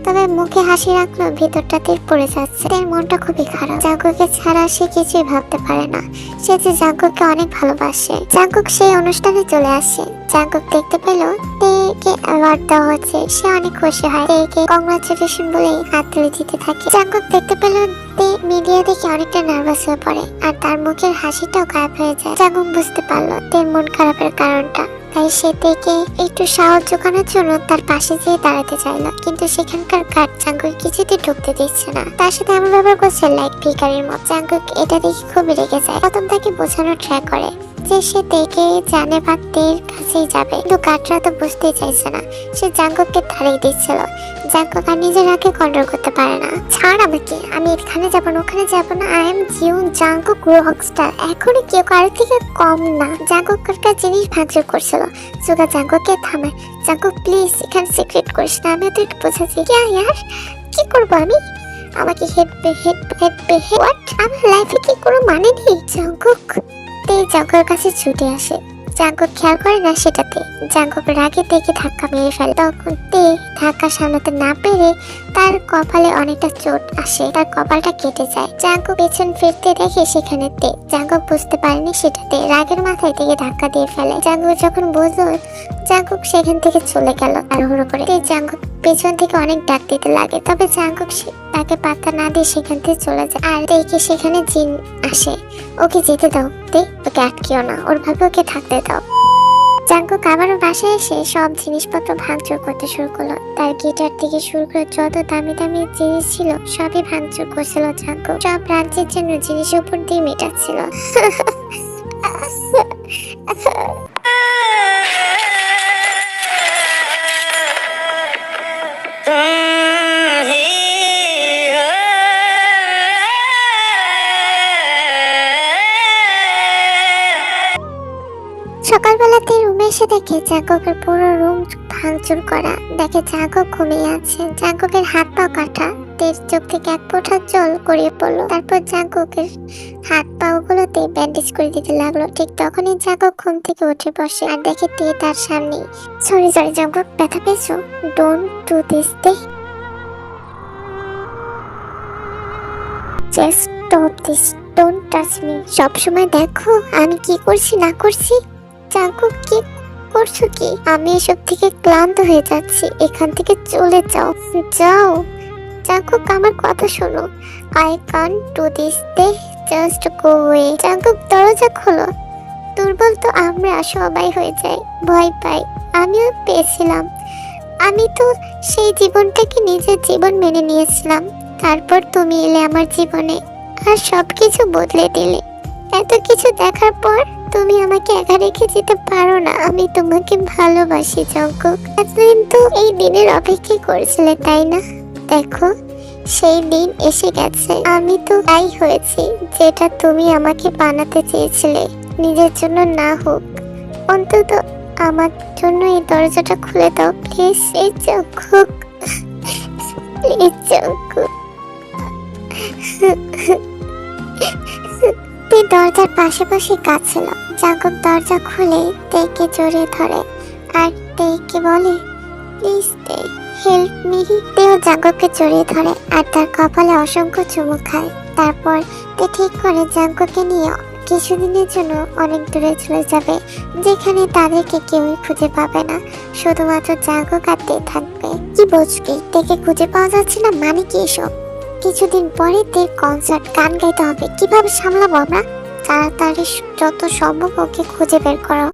তবে মুখে হাসি রাখলো, ভিতরটা তীর পড়ে যাচ্ছে। তার মনটা খুবই খারাপ। জাঙ্কুককে ছাড়া সে কিছুই ভাবতে পারে না। সে যে জাঙ্কুককে অনেক ভালোবাসে। জাঙ্কুক সেই অনুষ্ঠানে চলে আসে। জাঙ্কুক দেখতে পেল তেকে অ্যাওয়ার্ড দেওয়া হচ্ছে। সে অনেক খুশি হয়, তেকে কংগ্রাচুলেশন বলে হাত তুলে দিতে থাকে। জাঙ্কুক দেখতে পেল তে মিডিয়া দেখে অনেকটা নার্ভাস হয়ে পড়ে আর তার মুখের হাসিটাও গায়েব হয়ে যায়। জাঙ্কুক বুঝতে পারলো তের মন খারাপের কারণটা। তাই সে থেকে একটু সাহস জোগানোর জন্য তার পাশে যেয়ে দাঁড়াতে চাইলো, কিন্তু সেখানকার গার্ড জাঙ্কুক কিছুতে ঢুকতে দিচ্ছে না। তার সাথে এমন ব্যবহার করছে লাইক ভিখারির মতো। জাঙ্কুক এটা দেখে খুবই রেগে যায়। প্রথম তাকে বোঝানোর ট্রাই করে যে সে তেকে জানে বা তের কাছেই যাবে, কিন্তু গার্ডরা তো বুঝতেই চাইছে না। সে জাঙ্কুককে তাড়িয়ে দিচ্ছিল। জাঙ্কুক আর নিজের আগে কন্ট্রোল করতে পারে না। ছাড় আমাকে, আমি এখানে যাবো না ওখানে যাবো না। আই এম জিউন জাঙ্কুক রকস্টার, এখনই কেউ কারোর থেকে কম না। জাঙ্কুক একটা জিনিস ভাঙচুর করছিল। সুগা জাঙ্কুককে থামায়। জাঙ্কুক প্লিজ এখানে সিক্রেট করিস না, আমি তো একটু বোঝাচ্ছি। ইয়ার কি করবো আমি? আমাকে হেড হোয়াট? আমার লাইফে কি কোনো মানে নেই? জাঙ্কুক জাঙ্কুকের কাছে ছুটে আসে। জাঙ্কুক খেয়াল করে না সেটাতে। জাঙ্কুক রাগে দেখে ধাক্কা মেরে ফেলে। তখন ধাক্কা সামলাতে না পেরে তার কপালে অনেকটা চোট আসে, তার কপালটা কেটে যায়। জাঙ্কুক পেছন ফিরতে দেখে সেখানে জাঙ্কুক বুঝতে পারেনি সেটাতে। রাগের মাথায় থেকে ধাক্কা দিয়ে ফেলে। জাঙ্কুক যখন বুঝলো, জাঙ্কুক সেখান থেকে চলে গেল তাড়াহুড়ো করে। জাঙ্কুক পেছন থেকে অনেক ডাক দিতে লাগে, তবে জাঙ্কুক তাকে পাত্তা না দিয়ে সেখান থেকে চলে যায়। আর দেখে সেখানে জিন আসে। ওকে যেতে দাও, ওকে আটকিও না, ওর ভাবে ওকে থাকতে দাও। জাঙ্কুক আবারও বাসায় এসে সব জিনিসপত্র ভাঙচুর করতে শুরু করলো। তার গিটার থেকে শুরু করে যত দামি দামি জিনিস ছিল সবই ভাঙচুর করছিল জাঙ্কুক। সব রাজ্যের জন্য জিনিসের উপর দিয়ে মেটাচ্ছিল। সকালবেলাতে রুমে এসে দেখে জাঙ্কুকের পুরো রুম ভাঙচুর করা। দেখে জাঙ্কুক ঘুমিয়ে আছে। জাঙ্কুকের হাত পা কাটা। তের চোখ থেকে এক ফোঁটা জল গড়িয়ে পড়লো। তারপর জাঙ্কুকের হাত পা গুলোতে ব্যান্ডেজ করে দিতে লাগলো। ঠিক তখনই জাঙ্কুক ঘুম থেকে উঠে বসে আর দেখে তে তার সামনে। সরি জাঙ্কুক, ব্যথা পেয়েছো? Don't do this, just stop this, don't touch me. সবসময় দেখো আমি কি করছি না করছি। জাঙ্কুক কি করছো কি? আমি এসব থেকে ক্লান্ত হয়ে যাচ্ছি, এখান থেকে চলে যাও। জাঙ্কুক আমার কথা শোনো। I can't do this, just go away. Jungkook দরজা খোলো। দুর্বল তো আমরা সবাই হয়ে যাই, ভয় পাই, আমিও পেয়েছিলাম। আমি তো সেই জীবনটাকে নিজের জীবন মেনে নিয়েছিলাম। তারপর তুমি এলে আমার জীবনে আর সবকিছু বদলে দিলে। এত কিছু দেখার পর তুমি আমাকে একা রেখে যেতে পারো না। আমি তোমাকে ভালোবাসি জাঙ্কুক। এতদিন তো এই দিনের অপেক্ষা করেছিলে তাই না? দেখো সেই দিন এসে গেছে। আমি তো তাই হয়েছি যেটা তুমি আমাকে বানাতে চেয়েছিলে। নিজের জন্য না হোক, অন্তত আমার জন্য এই দরজাটা খুলে দাও প্লিজ। এই জাঙ্কুক, প্লিজ জাঙ্কুক। দরজার পাশে কাঁদছিল। জাঙ্কুক দরজা খুলে তেকে জড়িয়ে ধরে আর তেকে বলে প্লিজ হেল্প মি। তেও জাঙ্কুককে জড়িয়ে ধরে আর তার কপালে অসংখ্য চুমু খায়। তারপর তে ঠিক করে জাঙ্কুককে নিয়ে কিছুদিনের জন্য অনেক দূরে চলে যাবে, যেখানে তাদেরকে কেউই খুঁজে পাবে না, শুধুমাত্র জাঙ্কুক আর তে থাকবে। কি বলছো কি? তেকে খুঁজে পাওয়া যাচ্ছে না মানে কি এসব? কিছুদিন পরে তের কনসার্ট, গান গাইতে হবে, কিভাবে সামলাবো আমরা? তাড়াতাড়ি যত সম্ভব ওকে খুঁজে বের করো।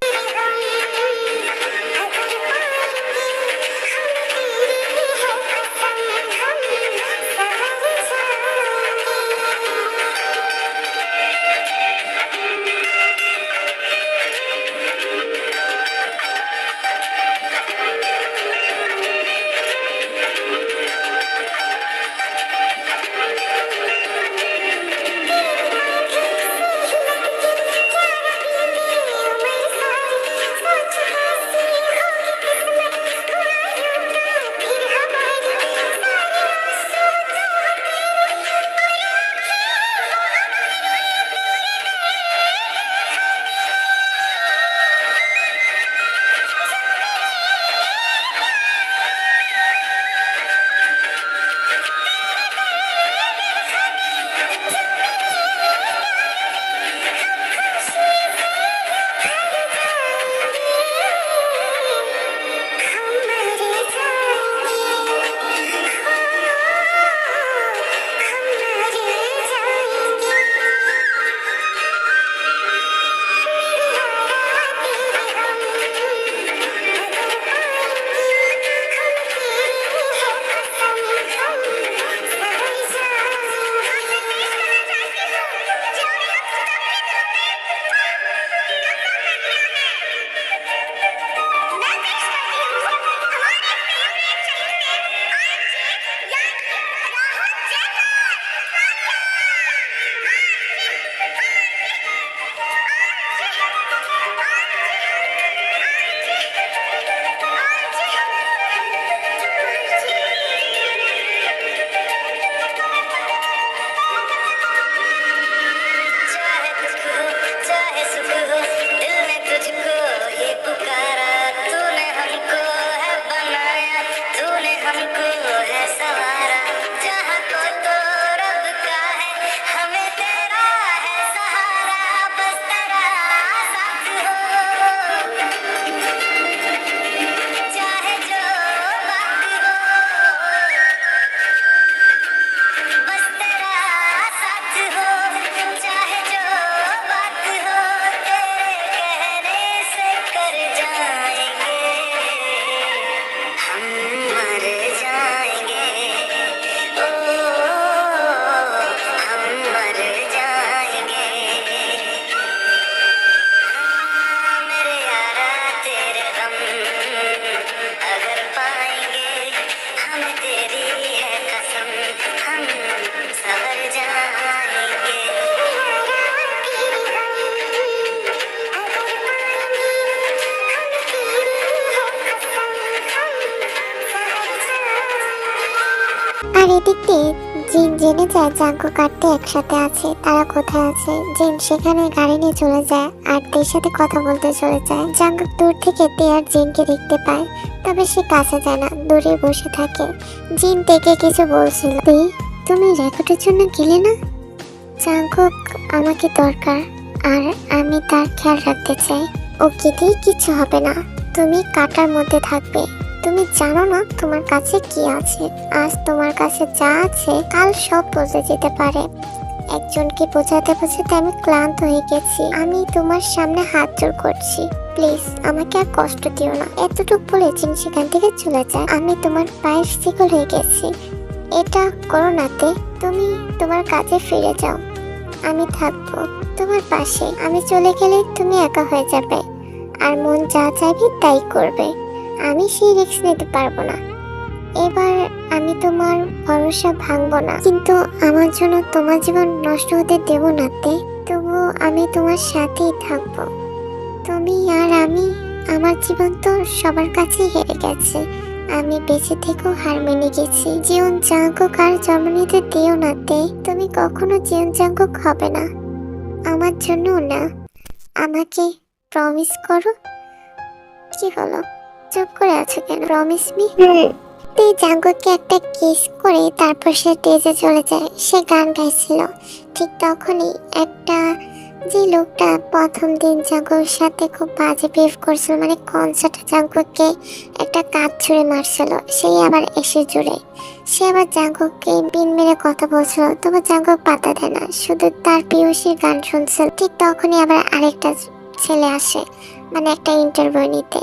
এদিক দিয়ে জিন জেনে যায় জাঙ্কুক আর তে একসাথে আছে। তারা কোথায় আছে, জিন সেখানে গাড়ি নিয়ে চলে যায় আর তের সাথে কথা বলতে চলে যায়। জাঙ্কুক দূর থেকে তে আর জিনকে দেখতে পায়, তবে সে কাছে যায় না, দূরে বসে থাকে। জিন তেকে কিছু বলছিল। তে, তুমি রেকর্ডের জন্য গেলে না? জাঙ্কুক আমাকে দরকার আর আমি তার খেয়াল রাখতে চাই। ও গেলেই কিছু হবে না, তুমি কাটার মধ্যে থাকবে। তুমি জানো না তোমার কাছে কি আছে। আজ তোমার কাছে যা আছে কাল সব বদলে যেতে পারে। একজনকে বোঝাতে বোঝাতে আমি ক্লান্ত হয়ে গেছি। আমি তোমার সামনে হাত জোড় করছি, প্লিজ আমাকে আর কষ্ট দিও না। এতটুকু বলে জিন সেখান থেকে চলে যায়। আমি তোমার পায়ের শিকল হয়ে গেছি, এটা করো না তে। তুমি তোমার কাজে ফিরে যাও, আমি থাকবো তোমার পাশে। আমি চলে গেলে তুমি একা হয়ে যাবে আর মন যা চাইবে তাই করবে। আমি সেই রিস্ক নিতে পারবো না। এবার আমি তোমার ভরসা ভাঙবো না, কিন্তু আমার জন্য তোমার জীবন নষ্ট হতে দেব না তে। তবুও আমি তোমার সাথেই থাকবো। তুমি আর আমি, আমার জীবন তো সবার কাছে হেরে গেছে। আমি বেঁচে থেকেও হার মেনে গেছি। জীবন জাঙ্কুক আর জন্ম নিতে দিও না তে। তুমি কখনো জীবন জাঙ্কুক হবে না, আমার জন্য না। আমাকে প্রমিস করো। কি হলো, চুপ করে আছো কেন? Promise me. তে জাঙ্কুককে একটা কিস করে তারপর সে স্টেজে চলে যায়। সে গান গাইছিল। ঠিক তখনই একটা যে লোকটা প্রথম দিন জাঙ্কুকের সাথে খুব বাজে বিহেভ করছিল, মানে কনসার্টে জাঙ্কুককে একটা কাঠ ছুঁড়ে মারছিল, সেই আবার এসে জুড়ে। সে আবার জাঙ্কুককে বিন মেরে কথা বলছিল, তবে জাঙ্কুক পাতা দেয় না, শুধু তার পিয়সীর গান শুনছিল। ঠিক তখনই আবার আরেকটা ছেলে আসে, মানে একটা ইন্টারভিউ নিতে।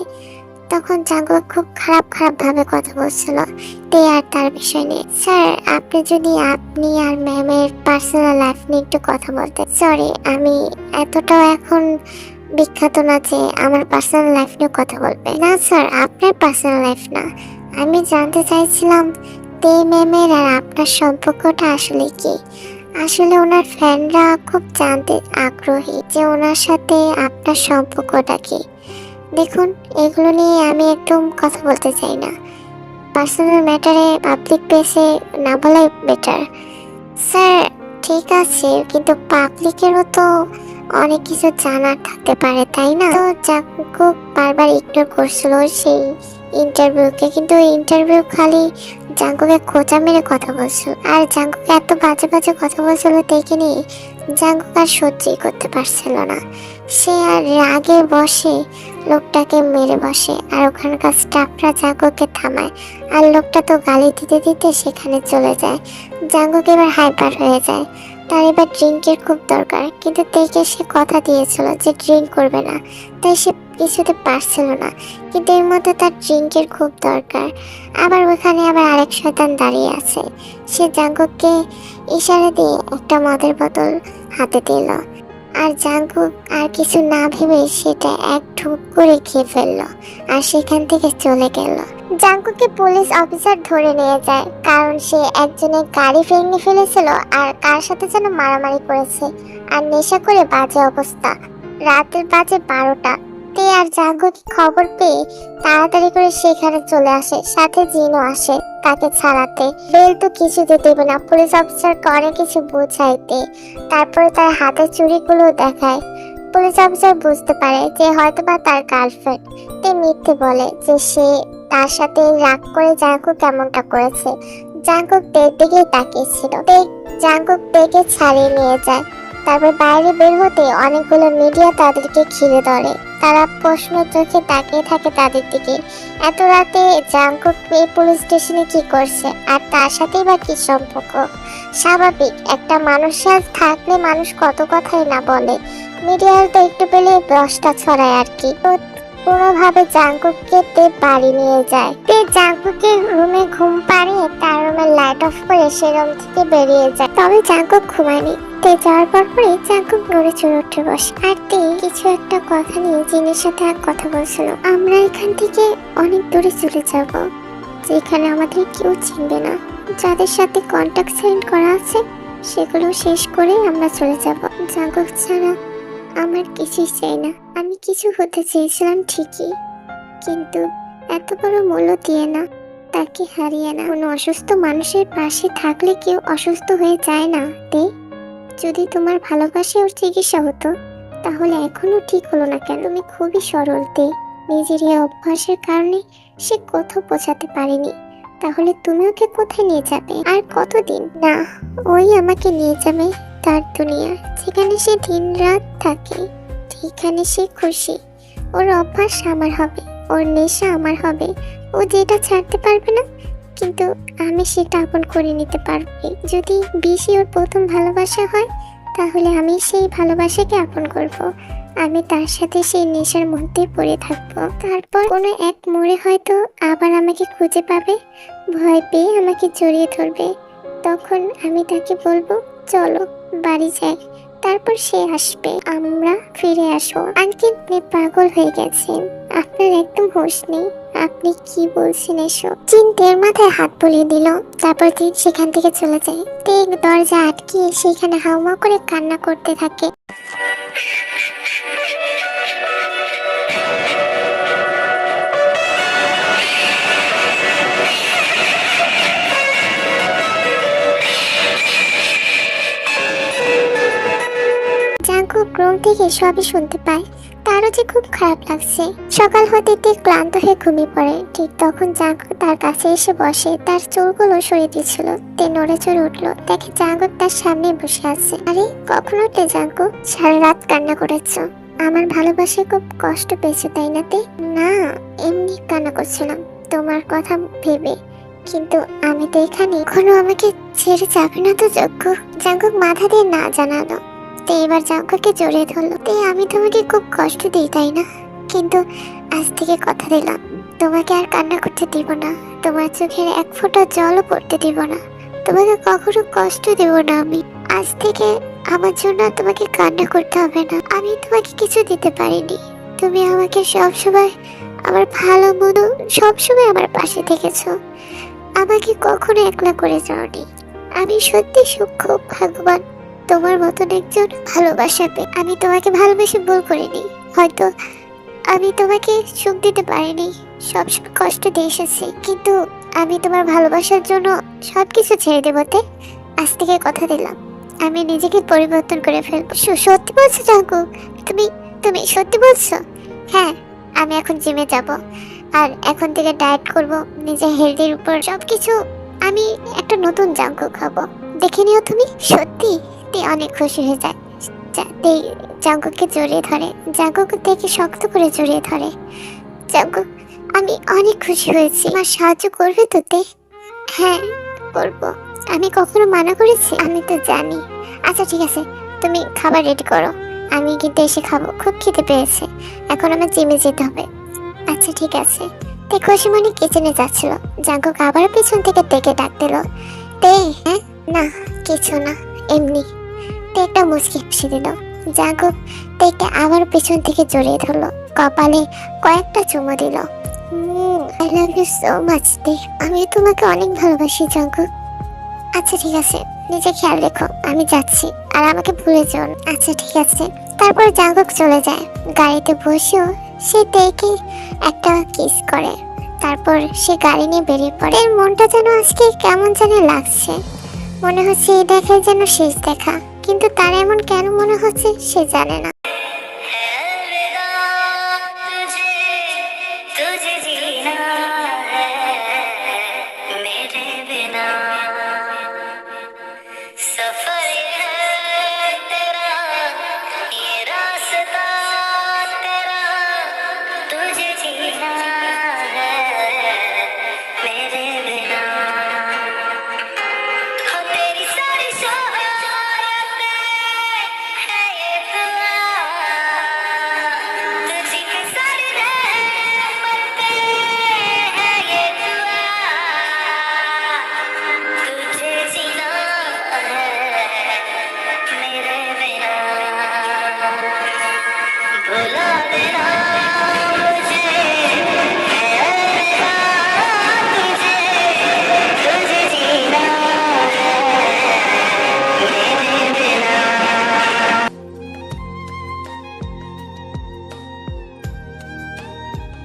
তখন জাঙ্কুক খুব খারাপ ভাবে কথা বলছিল তে আর তার বিষয় নিয়ে। স্যার, আপনি যদি আপনি আর ম্যামের পার্সোনাল লাইফ নিয়ে একটু কথা বলতে। সরি, আমি এতটাও এখন বিখ্যাত না যে আমার পার্সোনাল লাইফ নিয়ে কথা বলবে। না স্যার, আপনার পার্সোনাল লাইফ না, আমি জানতে চাইছিলাম তে ম্যামের আর আপনার সম্পর্কটা আসলে কি। আসলে ওনার ফ্যানরা খুব জানতে আগ্রহী যে ওনার সাথে আপনার সম্পর্কটা কি। দেখুন, এগুলো নিয়ে আমি একদম কথা বলতে চাই না। পার্সোনাল ম্যাটারে পাবলিক প্লেসে না বলাই বেটার। স্যার, ঠিক আছে, কিন্তু পাবলিকেরও তো অনেক কিছু জানার থাকতে পারে, তাই না? তো জাঙ্কুক বারবার ইগনোর করছিল সেই ইন্টারভিউকে, কিন্তু ইন্টারভিউ খালি জাঙ্কুকে খোঁচা মেরে কথা বলছিল। আর জাঙ্কুক এত বাজে বাজে কথা বলছিল দেখে নিয়ে জাঙ্কুক আর সহ্যই করতে পারছিল না। সে আর রাগে বসে লোকটাকে মেরে বসে, আর ওখানকার স্টাফরা জাঙ্কুককে থামায়। আর লোকটা তো গালি দিতে দিতে সেখানে চলে যায়। জাঙ্কুক এবার হাইপার হয়ে যায়, তার এবার ড্রিঙ্কের খুব দরকার, কিন্তু তেকে সে কথা দিয়েছিল যে ড্রিঙ্ক করবে না, তাই সে কিছুতে পারছিল না। কিন্তু এর মধ্যে তার ড্রিঙ্কের খুব দরকার। আবার ওখানে আবার আরেক শয়তান দাঁড়িয়ে আছে। সে জাঙ্কুককে ইশারা দিয়ে একটা মদের বোতল হাতে দিল, আর জাঙ্কুক আর কিছু না ভেবে সেটা এক ঢুক করে খেয়ে ফেললো আর সেখান থেকে চলে গেল। জাঙ্কুককে পুলিশ অফিসার ধরে নিয়ে যায়, কারণ সে একজনের গাড়ি ভেঙে ফেলেছিল আর কার সাথে যেন মারামারি করেছে, আর নেশা করে বাজে অবস্থা। রাতের বাজে 12টা। তে আর জাঙ্কুক খবর পেয়ে তাড়াতাড়ি করে সেখানে চলে আসে, সাথে জিনও আসে তাকে ছাড়াতে। বেল তো কিছুতে দেবে না, পুলিশ অফিসারকে অনেক কিছু বোঝাইতে। তারপরে তার হাতের চুড়িগুলো দেখায়। পুলিশ অফিসার বুঝতে পারে যে হয়তোবা তার গার্লফ্রেন্ড। তে মিথ্যে বলে যে সে তার সাথে রাগ করে জাঙ্কুক কেমনটা করেছে। জাঙ্কুক তের দিকেই তাকিয়েছিল। জাঙ্কুক তেকে ছাড়িয়ে নিয়ে যায়। তারপর বাইরে বের হতে অনেকগুলো মিডিয়া তাদেরকে ঘিরে ধরে। তারা প্রশ্ন চোখে তাকিয়ে থাকে তাদের দিকে। এত রাতে জাঙ্কুক এই পুলিশ স্টেশনে কি করছে, আর তার সাথেই বা কি সম্পর্ক? স্বাভাবিক, একটা মানুষের থাকলে মানুষ কত কথাই না বলে। মিডিয়ার তো একটু পেলে ব্রশটা ছড়ায় আর কি। তো কোনোভাবে জাঙ্কুককে তে বাড়ি নিয়ে যায়। তে জাঙ্কুকের রুমে ঘুম পাড়িয়ে তার রুমের লাইট অফ করে সে রুম থেকে বেরিয়ে যায়। তবে জাঙ্কুক ঘুমায়নি। তে যাওয়ার পরে জাঙ্কুক নড়ে চড়ে উঠে বসে, আর তে কিছু একটা কথা নিয়ে জিনের সাথে এক কথা বলছিল। আমরা এখান থেকে অনেক দূরে চলে যাব, যেখানে আমাদের কেউ চিনবে না। যাদের সাথে কন্ট্যাক্ট সাইন করা আছে সেগুলো শেষ করে আমরা চলে যাব। জাঙ্কুক ছাড়া আমার কিছুই চাই না। আমি কিছু হতে চেয়েছিলাম ঠিকই, কিন্তু এত বড় মূল্য দিয়ে না। তাকে হারিয়ে না। কোনো অসুস্থ মানুষের পাশে থাকলে কেউ অসুস্থ হয়ে যায় না তে। যদি তোমার ভালোবাসে ওর চিকিৎসা হতো তাহলে এখনো ঠিক হলো না কেন? তুমি খুবই সরল তে। নিজের এই অভ্যাসের কারণে সে কোথাও পৌঁছাতে পারেনি। তাহলে তুমি ওকে কোথায় নিয়ে যাবে? আর কতদিন? না, ওই আমাকে নিয়ে যাবে তার দুনিয়া, যেখানে সে দিন রাত থাকে, যেখানে সে খুশি। ওর অভ্যাস আমার হবে, ওর নেশা আমার হবে। ও যেটা ছাড়তে পারবে না, কিন্তু আমি সেটা আপন করে নিতে পারবো। যদি বেশি ওর প্রথম ভালোবাসা হয় তাহলে আমি সেই ভালোবাসাকে আপন করব। আমি তার সাথে সেই নেশার মধ্যে পড়ে থাকবো। তারপর কোনো এক মোড়ে হয়তো আবার আমাকে খুঁজে পাবে, ভয় পেয়ে আমাকে জড়িয়ে ধরবে। তখন আমি তাকে বলবো, চলো বাড়ি যাই। তারপর সে আসবে, আমরা ফিরে আসবো। আঙ্কেল, আপনি পাগল হয়ে গেছেন, আপনার একদম হোশ নেই। আপনি কি বলছেন এসব? চিন্তের মাথায় হাত বুলিয়ে দিল। তারপর তিন সেখান থেকে চলে যায়। তেগ দরজা আটকিয়ে সেখানে হাউমাউ করে কান্না করতে থাকে। জাঙ্কুক রুম থেকে সবই শুনতে পায়। তারও যে খুব খারাপ লাগছে। সকাল হতে তে ক্লান্ত হয়ে ঘুমিয়ে পড়ে। ঠিক তখন জাঙ্কুক তার কাছে এসে বসে, তার চুলগুলো সরিয়ে দিয়েছিল। তে নড়ে চড়ে উঠলো, দেখে জাঙ্কুক তার সামনে বসে আছে। আরে কখন উঠলে জাঙ্কুক? সারা রাত কান্না করেছো? আমার ভালোবাসায় খুব কষ্ট পেয়েছো তাই না তে? না, এমনি কান্না করছিলাম তোমার কথা ভেবে। কিন্তু আমি তো এখানে, এখনো আমাকে ছেড়ে যাবে না তো জাঙ্কুক? জাঙ্কুক মাথা দিয়ে না জানালো। তে এবার জাঙ্কুককে জড়িয়ে ধরলো। তে আমি তোমাকে খুব কষ্ট দিই তাই না? কিন্তু আজ থেকে কথা দিলাম, তোমাকে আর কান্না করতে দিব না। তোমার চোখের এক ফোঁটা জলও পড়তে দিব না। তোমাকে কখনো কষ্ট দেব না আমি। আজ থেকে আমার জন্য আর তোমাকে কান্না করতে হবে না। আমি তোমাকে কিছু দিতে পারিনি, তুমি আমাকে সবসময় আমার ভালো মন্দ সবসময় আমার পাশে থেকেছো। আমাকে কখনো একলা করে যাওনি। আমি সত্যি খুব ভাগ্যবান তোমার মতন একজন ভালোবাসা পেয়ে। আমি তোমাকে ভালোবেসে ভুল করিনি। হয়তো আমি তোমাকে সুখ দিতে পারিনি, সবসময় কষ্ট দিয়ে এসেছি, কিন্তু আমি তোমার ভালোবাসার জন্য সবকিছু ছেড়ে দেবতে। আজ থেকে কথা দিলাম, আমি নিজেকে পরিবর্তন করে ফেলবো। সত্যি বলছো জাঙ্কুক? তুমি তুমি সত্যি বলছো? হ্যাঁ, আমি এখন জিমে যাব, আর এখন থেকে ডায়েট করব, নিজের হেলথের উপর সবকিছু। আমি একটা নতুন জাঙ্কুক খাবো, দেখে নিও তুমি। সত্যি? তে অনেক খুশি হয়ে যায়। জাঙ্কুককে জড়িয়ে ধরে, জাঙ্কুক দেখে শক্ত করে জড়িয়ে ধরে। জাঙ্কুক, আমি অনেক খুশি হয়েছি। আমার সাহায্য করবে তো তে? হ্যাঁ, করবো। আমি কখনো মানা করেছি? আমি তো জানি। আচ্ছা ঠিক আছে, তুমি খাবার রেডি করো, আমি কিন্তু এসে খাবো। খুব খিদে পেয়েছে, এখন আমার জিমে যেতে হবে। আচ্ছা ঠিক আছে। তে খুশি মনে কিচেনে যাচ্ছিল। জাঙ্কুক আবার পিছন থেকে ডেকে ডাক দিল, তে। হ্যাঁ? না কিছু না, এমনি। তে একটা মুচকি হাসি দিল। জাঙ্কুক তেকে আবার পিছন থেকে জড়িয়ে ধরলো, কপালে কয়েকটা চুমো দিল। I love you so much তে। আমি তোমাকে অনেক ভালোবাসি জাঙ্কুক। আচ্ছা ঠিক আছে, নিজে খেয়াল রেখো, আমি যাচ্ছি, আর আমাকে ভুলে যেও না। আচ্ছা ঠিক আছে। তারপর জাঙ্কুক চলে যায়। গাড়িতে বসেও সে তেকে একটা কিস করে। তারপর সে গাড়ি নিয়ে বেরিয়ে পড়ে। এর মনটা যেন আজকে কেমন জানি লাগছে। মনে হচ্ছে এই দেখাই যেন শেষ দেখা, কিন্তু তার এমন কেন মনে হচ্ছে সে জানে না।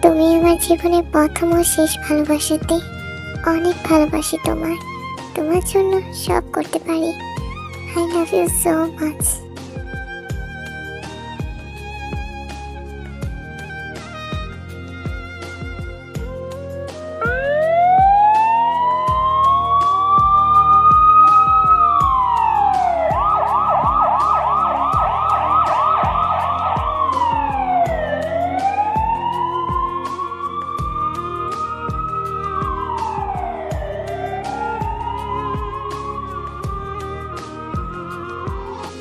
তুমি আমার জীবনের প্রথম ও শেষ ভালোবাসাতে। অনেক ভালোবাসি তোমায়। তোমার জন্য সব করতে পারি। I love you so much.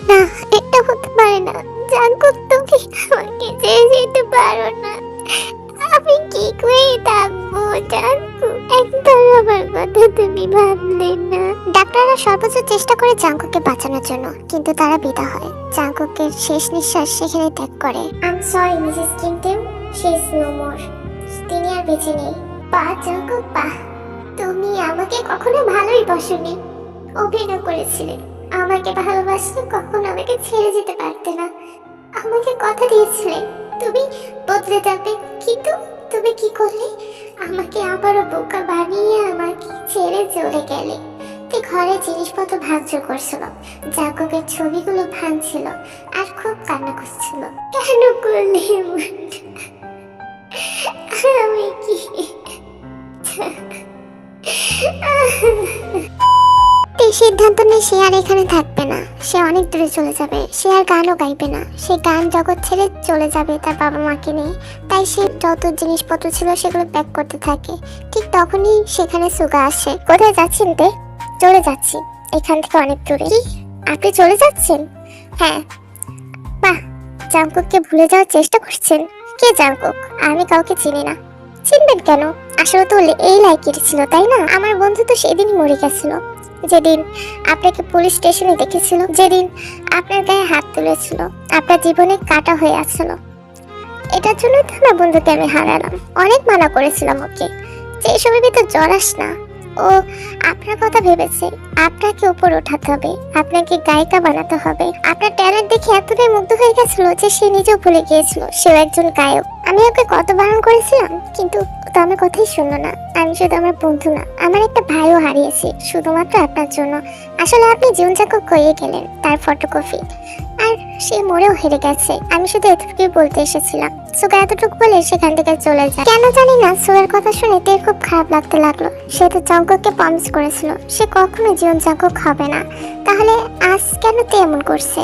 না, এটা হতে পারে না। জাঙ্কুক, তুমি আমাকে ছেড়ে যেতে পারো না। আমি কি করে থাকবো জাঙ্কুক? একদম আমার কথা তুমি ভাবলে না। ডাক্তাররা সর্বোচ্চ চেষ্টা করে জাঙ্কুককে বাঁচানোর জন্য, কিন্তু তারা বিদা হয়। জাঙ্কুকের শেষ নিঃশ্বাস সেখানে ত্যাগ করে। I am sorry Mrs Kim Tim, she is no more. তিনি আর বেঁচে নেই। পা জাঙ্কুক পা, তুমি আমাকে কখনো ভালোই বসনি। অভিনয় করেছিলে, আমাকে ভালোবাসলে কখনো আমাকে ছেড়ে যেতে পারতে না। আমাকে কথা দিয়েছিলে তুমি বদলে যাবে, কিন্তু তুমি কি করলে? আমাকে আবারও বোকা বানিয়ে আমাকে ছেড়ে চলে গেলে। তুই ঘরে জিনিসপত্র ভাঙচুর করছিল, জাঙ্কুকের ছবিগুলো ভাঙছিল, আর খুব কান্না করছিল। কেন করলে এমন? আমি কি সিদ্ধান্ত নিয়ে সে আর এখানে থাকবে না। সে অনেক দূরে চলে যাবে। সে আর গানও গাইবে না। সে গান জগৎ ছেড়ে চলে যাবে তার বাবা মাকে নিয়ে। তাই সে যত জিনিসপত্র ছিল সেগুলো প্যাক করতে থাকে। ঠিক তখনই সেখানে সুগা আসে। কোথায় যাচ্ছেন তে? চলে যাচ্ছি, এখান থেকে অনেক দূরে। কি, আপনি চলে যাচ্ছেন? হ্যাঁ। বাহ, জাঙ্কুককে ভুলে যাওয়ার চেষ্টা করছেন। কে জাঙ্কুক? আমি কাউকে চিনি না। চিনবেন কেন? আসলে তো এই লাইকের ছিল, তাই না? আমার বন্ধু তো সেদিনই মরে গেছিল, যেদিন আপনাকে পুলিশ স্টেশনে দেখেছিল, যেদিন আপনার গায়ে হাত তুলেছিল, আপনার জীবনে কাটা হয়ে আসছিল। এটার জন্য তো আমার বন্ধুকে আমি হারালাম। অনেক মানা করেছিলাম ওকে যে এসবের ভিতর জড়াস না। ও আপনার কথা ভেবেছে আপনাকে উপর ওঠাতে হবে, আপনাকে গায়িকা বানাতে হবে। আপনার ট্যালেন্ট দেখে এতটাই মুগ্ধ হয়ে গেছিল যে সে নিজেও ভুলে গিয়েছিল সেও একজন গায়ক। আমি ওকে কত বারণ করেছিলাম, কিন্তু তো আমার কথাই শুনলো না। আমি শুধু আমার বন্ধু না, আমার একটা ভাইও হারিয়েছি শুধুমাত্র আপনার জন্য। আসলে আপনি জীবনযাপন করে গেলেন তার ফটোকপি, আর সে মরেও হেরে গেছে। আমি শুধু এতটুকুই বলতে এসেছিলাম। সুগা এতটুকু বলে সেখান থেকে চলে যায়। কেন জানি না সুগার কথা শুনে তের খুব খারাপ লাগতে লাগলো। সে তো জাঙ্কুককে প্রমিস করেছিল সে কখনো জীবন জাঙ্কুক হবে না। তাহলে আজ কেন তে এমন করছে?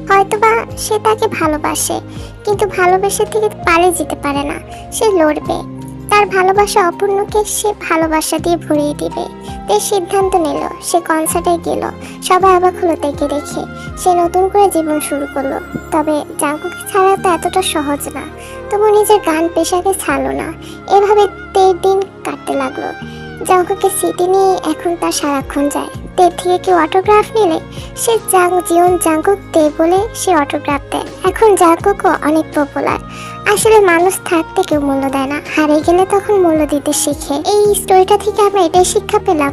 হয়তোবা সে তাকে ভালোবাসে, কিন্তু ভালোবেসে থেকে পালিয়ে যেতে পারে না। সে লড়বে, তার ভালোবাসা অপূর্ণকে সে ভালোবাসা দিয়ে ভরিয়ে দিবে। তে সিদ্ধান্ত নিল, সে কনসার্টে গেল। সবাই অবাক হলো তাকে দেখে। সে নতুন করে জীবন শুরু করলো। তবে জাঙ্কুকে ছাড়া তো এতটা সহজ না। তবু নিজের গান পেশাকে ছাড়লো না। এভাবে তের দিন কাটতে লাগলো। জাঙ্কুকের স্মৃতি নিয়ে এখন তার সারাক্ষণ যায়। তের থেকে কেউ অটোগ্রাফ নিলে সে জীবন জাঙ্কুক তে বলে সে অটোগ্রাফ দেয়। এখন জাঙ্কুকও অনেক পপুলার। আসলে মানুষ থাকতে কেউ মূল্য দেয় না, হারিয়ে গেলে তখন মূল্য দিতে শিখে। এই স্টোরিটা থেকে আমরা এটাই শিক্ষা পেলাম,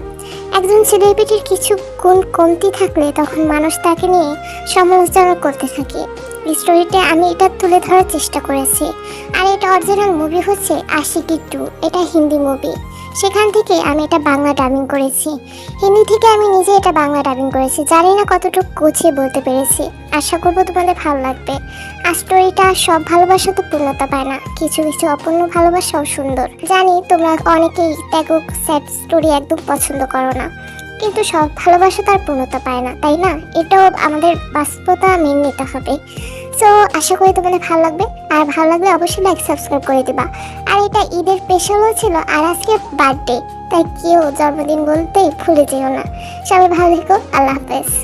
একজন সেলিব্রিটির কিছু গুণ কমতি থাকলে তখন মানুষ তাকে নিয়ে সমালোচনা করতে থাকে। স্টোরিতে আমি এটা তুলে ধরার চেষ্টা করেছি। আর এটা অরিজিনাল মুভি হচ্ছে আশিকি 2, এটা হিন্দি মুভি। সেখান থেকে আমি এটা বাংলা ডাবিং করেছি। হিন্দি থেকে আমি নিজে এটা বাংলা ডাবিং করেছি। জানি না কতটুকু গুছিয়ে বলতে পেরেছি। আশা করবো তোমাদের ভালো লাগবে। আর স্টোরিটা সব ভালোবাসা তো পূর্ণতা পায় না, কিছু কিছু অপূর্ণ ভালোবাসাও সুন্দর। জানি তোমরা অনেকেই ত্যাগক স্যাড স্টোরি একদম পছন্দ করো না, কিন্তু সব ভালোবাসা তার পূর্ণতা পায় না, তাই না? এটাও আমাদের বাস্তবতা মেনে নিতে হবে। সো আশা করি তোমাদের ভালো লাগবে। আর ভালো লাগলে অবশ্যই লাইক সাবস্ক্রাইব করে দিবা। আর এটা ঈদের স্পেশালও ছিল, আর আজকে বার্থডে, তাই কেউ জন্মদিন বলতে ভুলে যেও না। সবাই ভালো থেকো, আল্লাহ হাফেজ।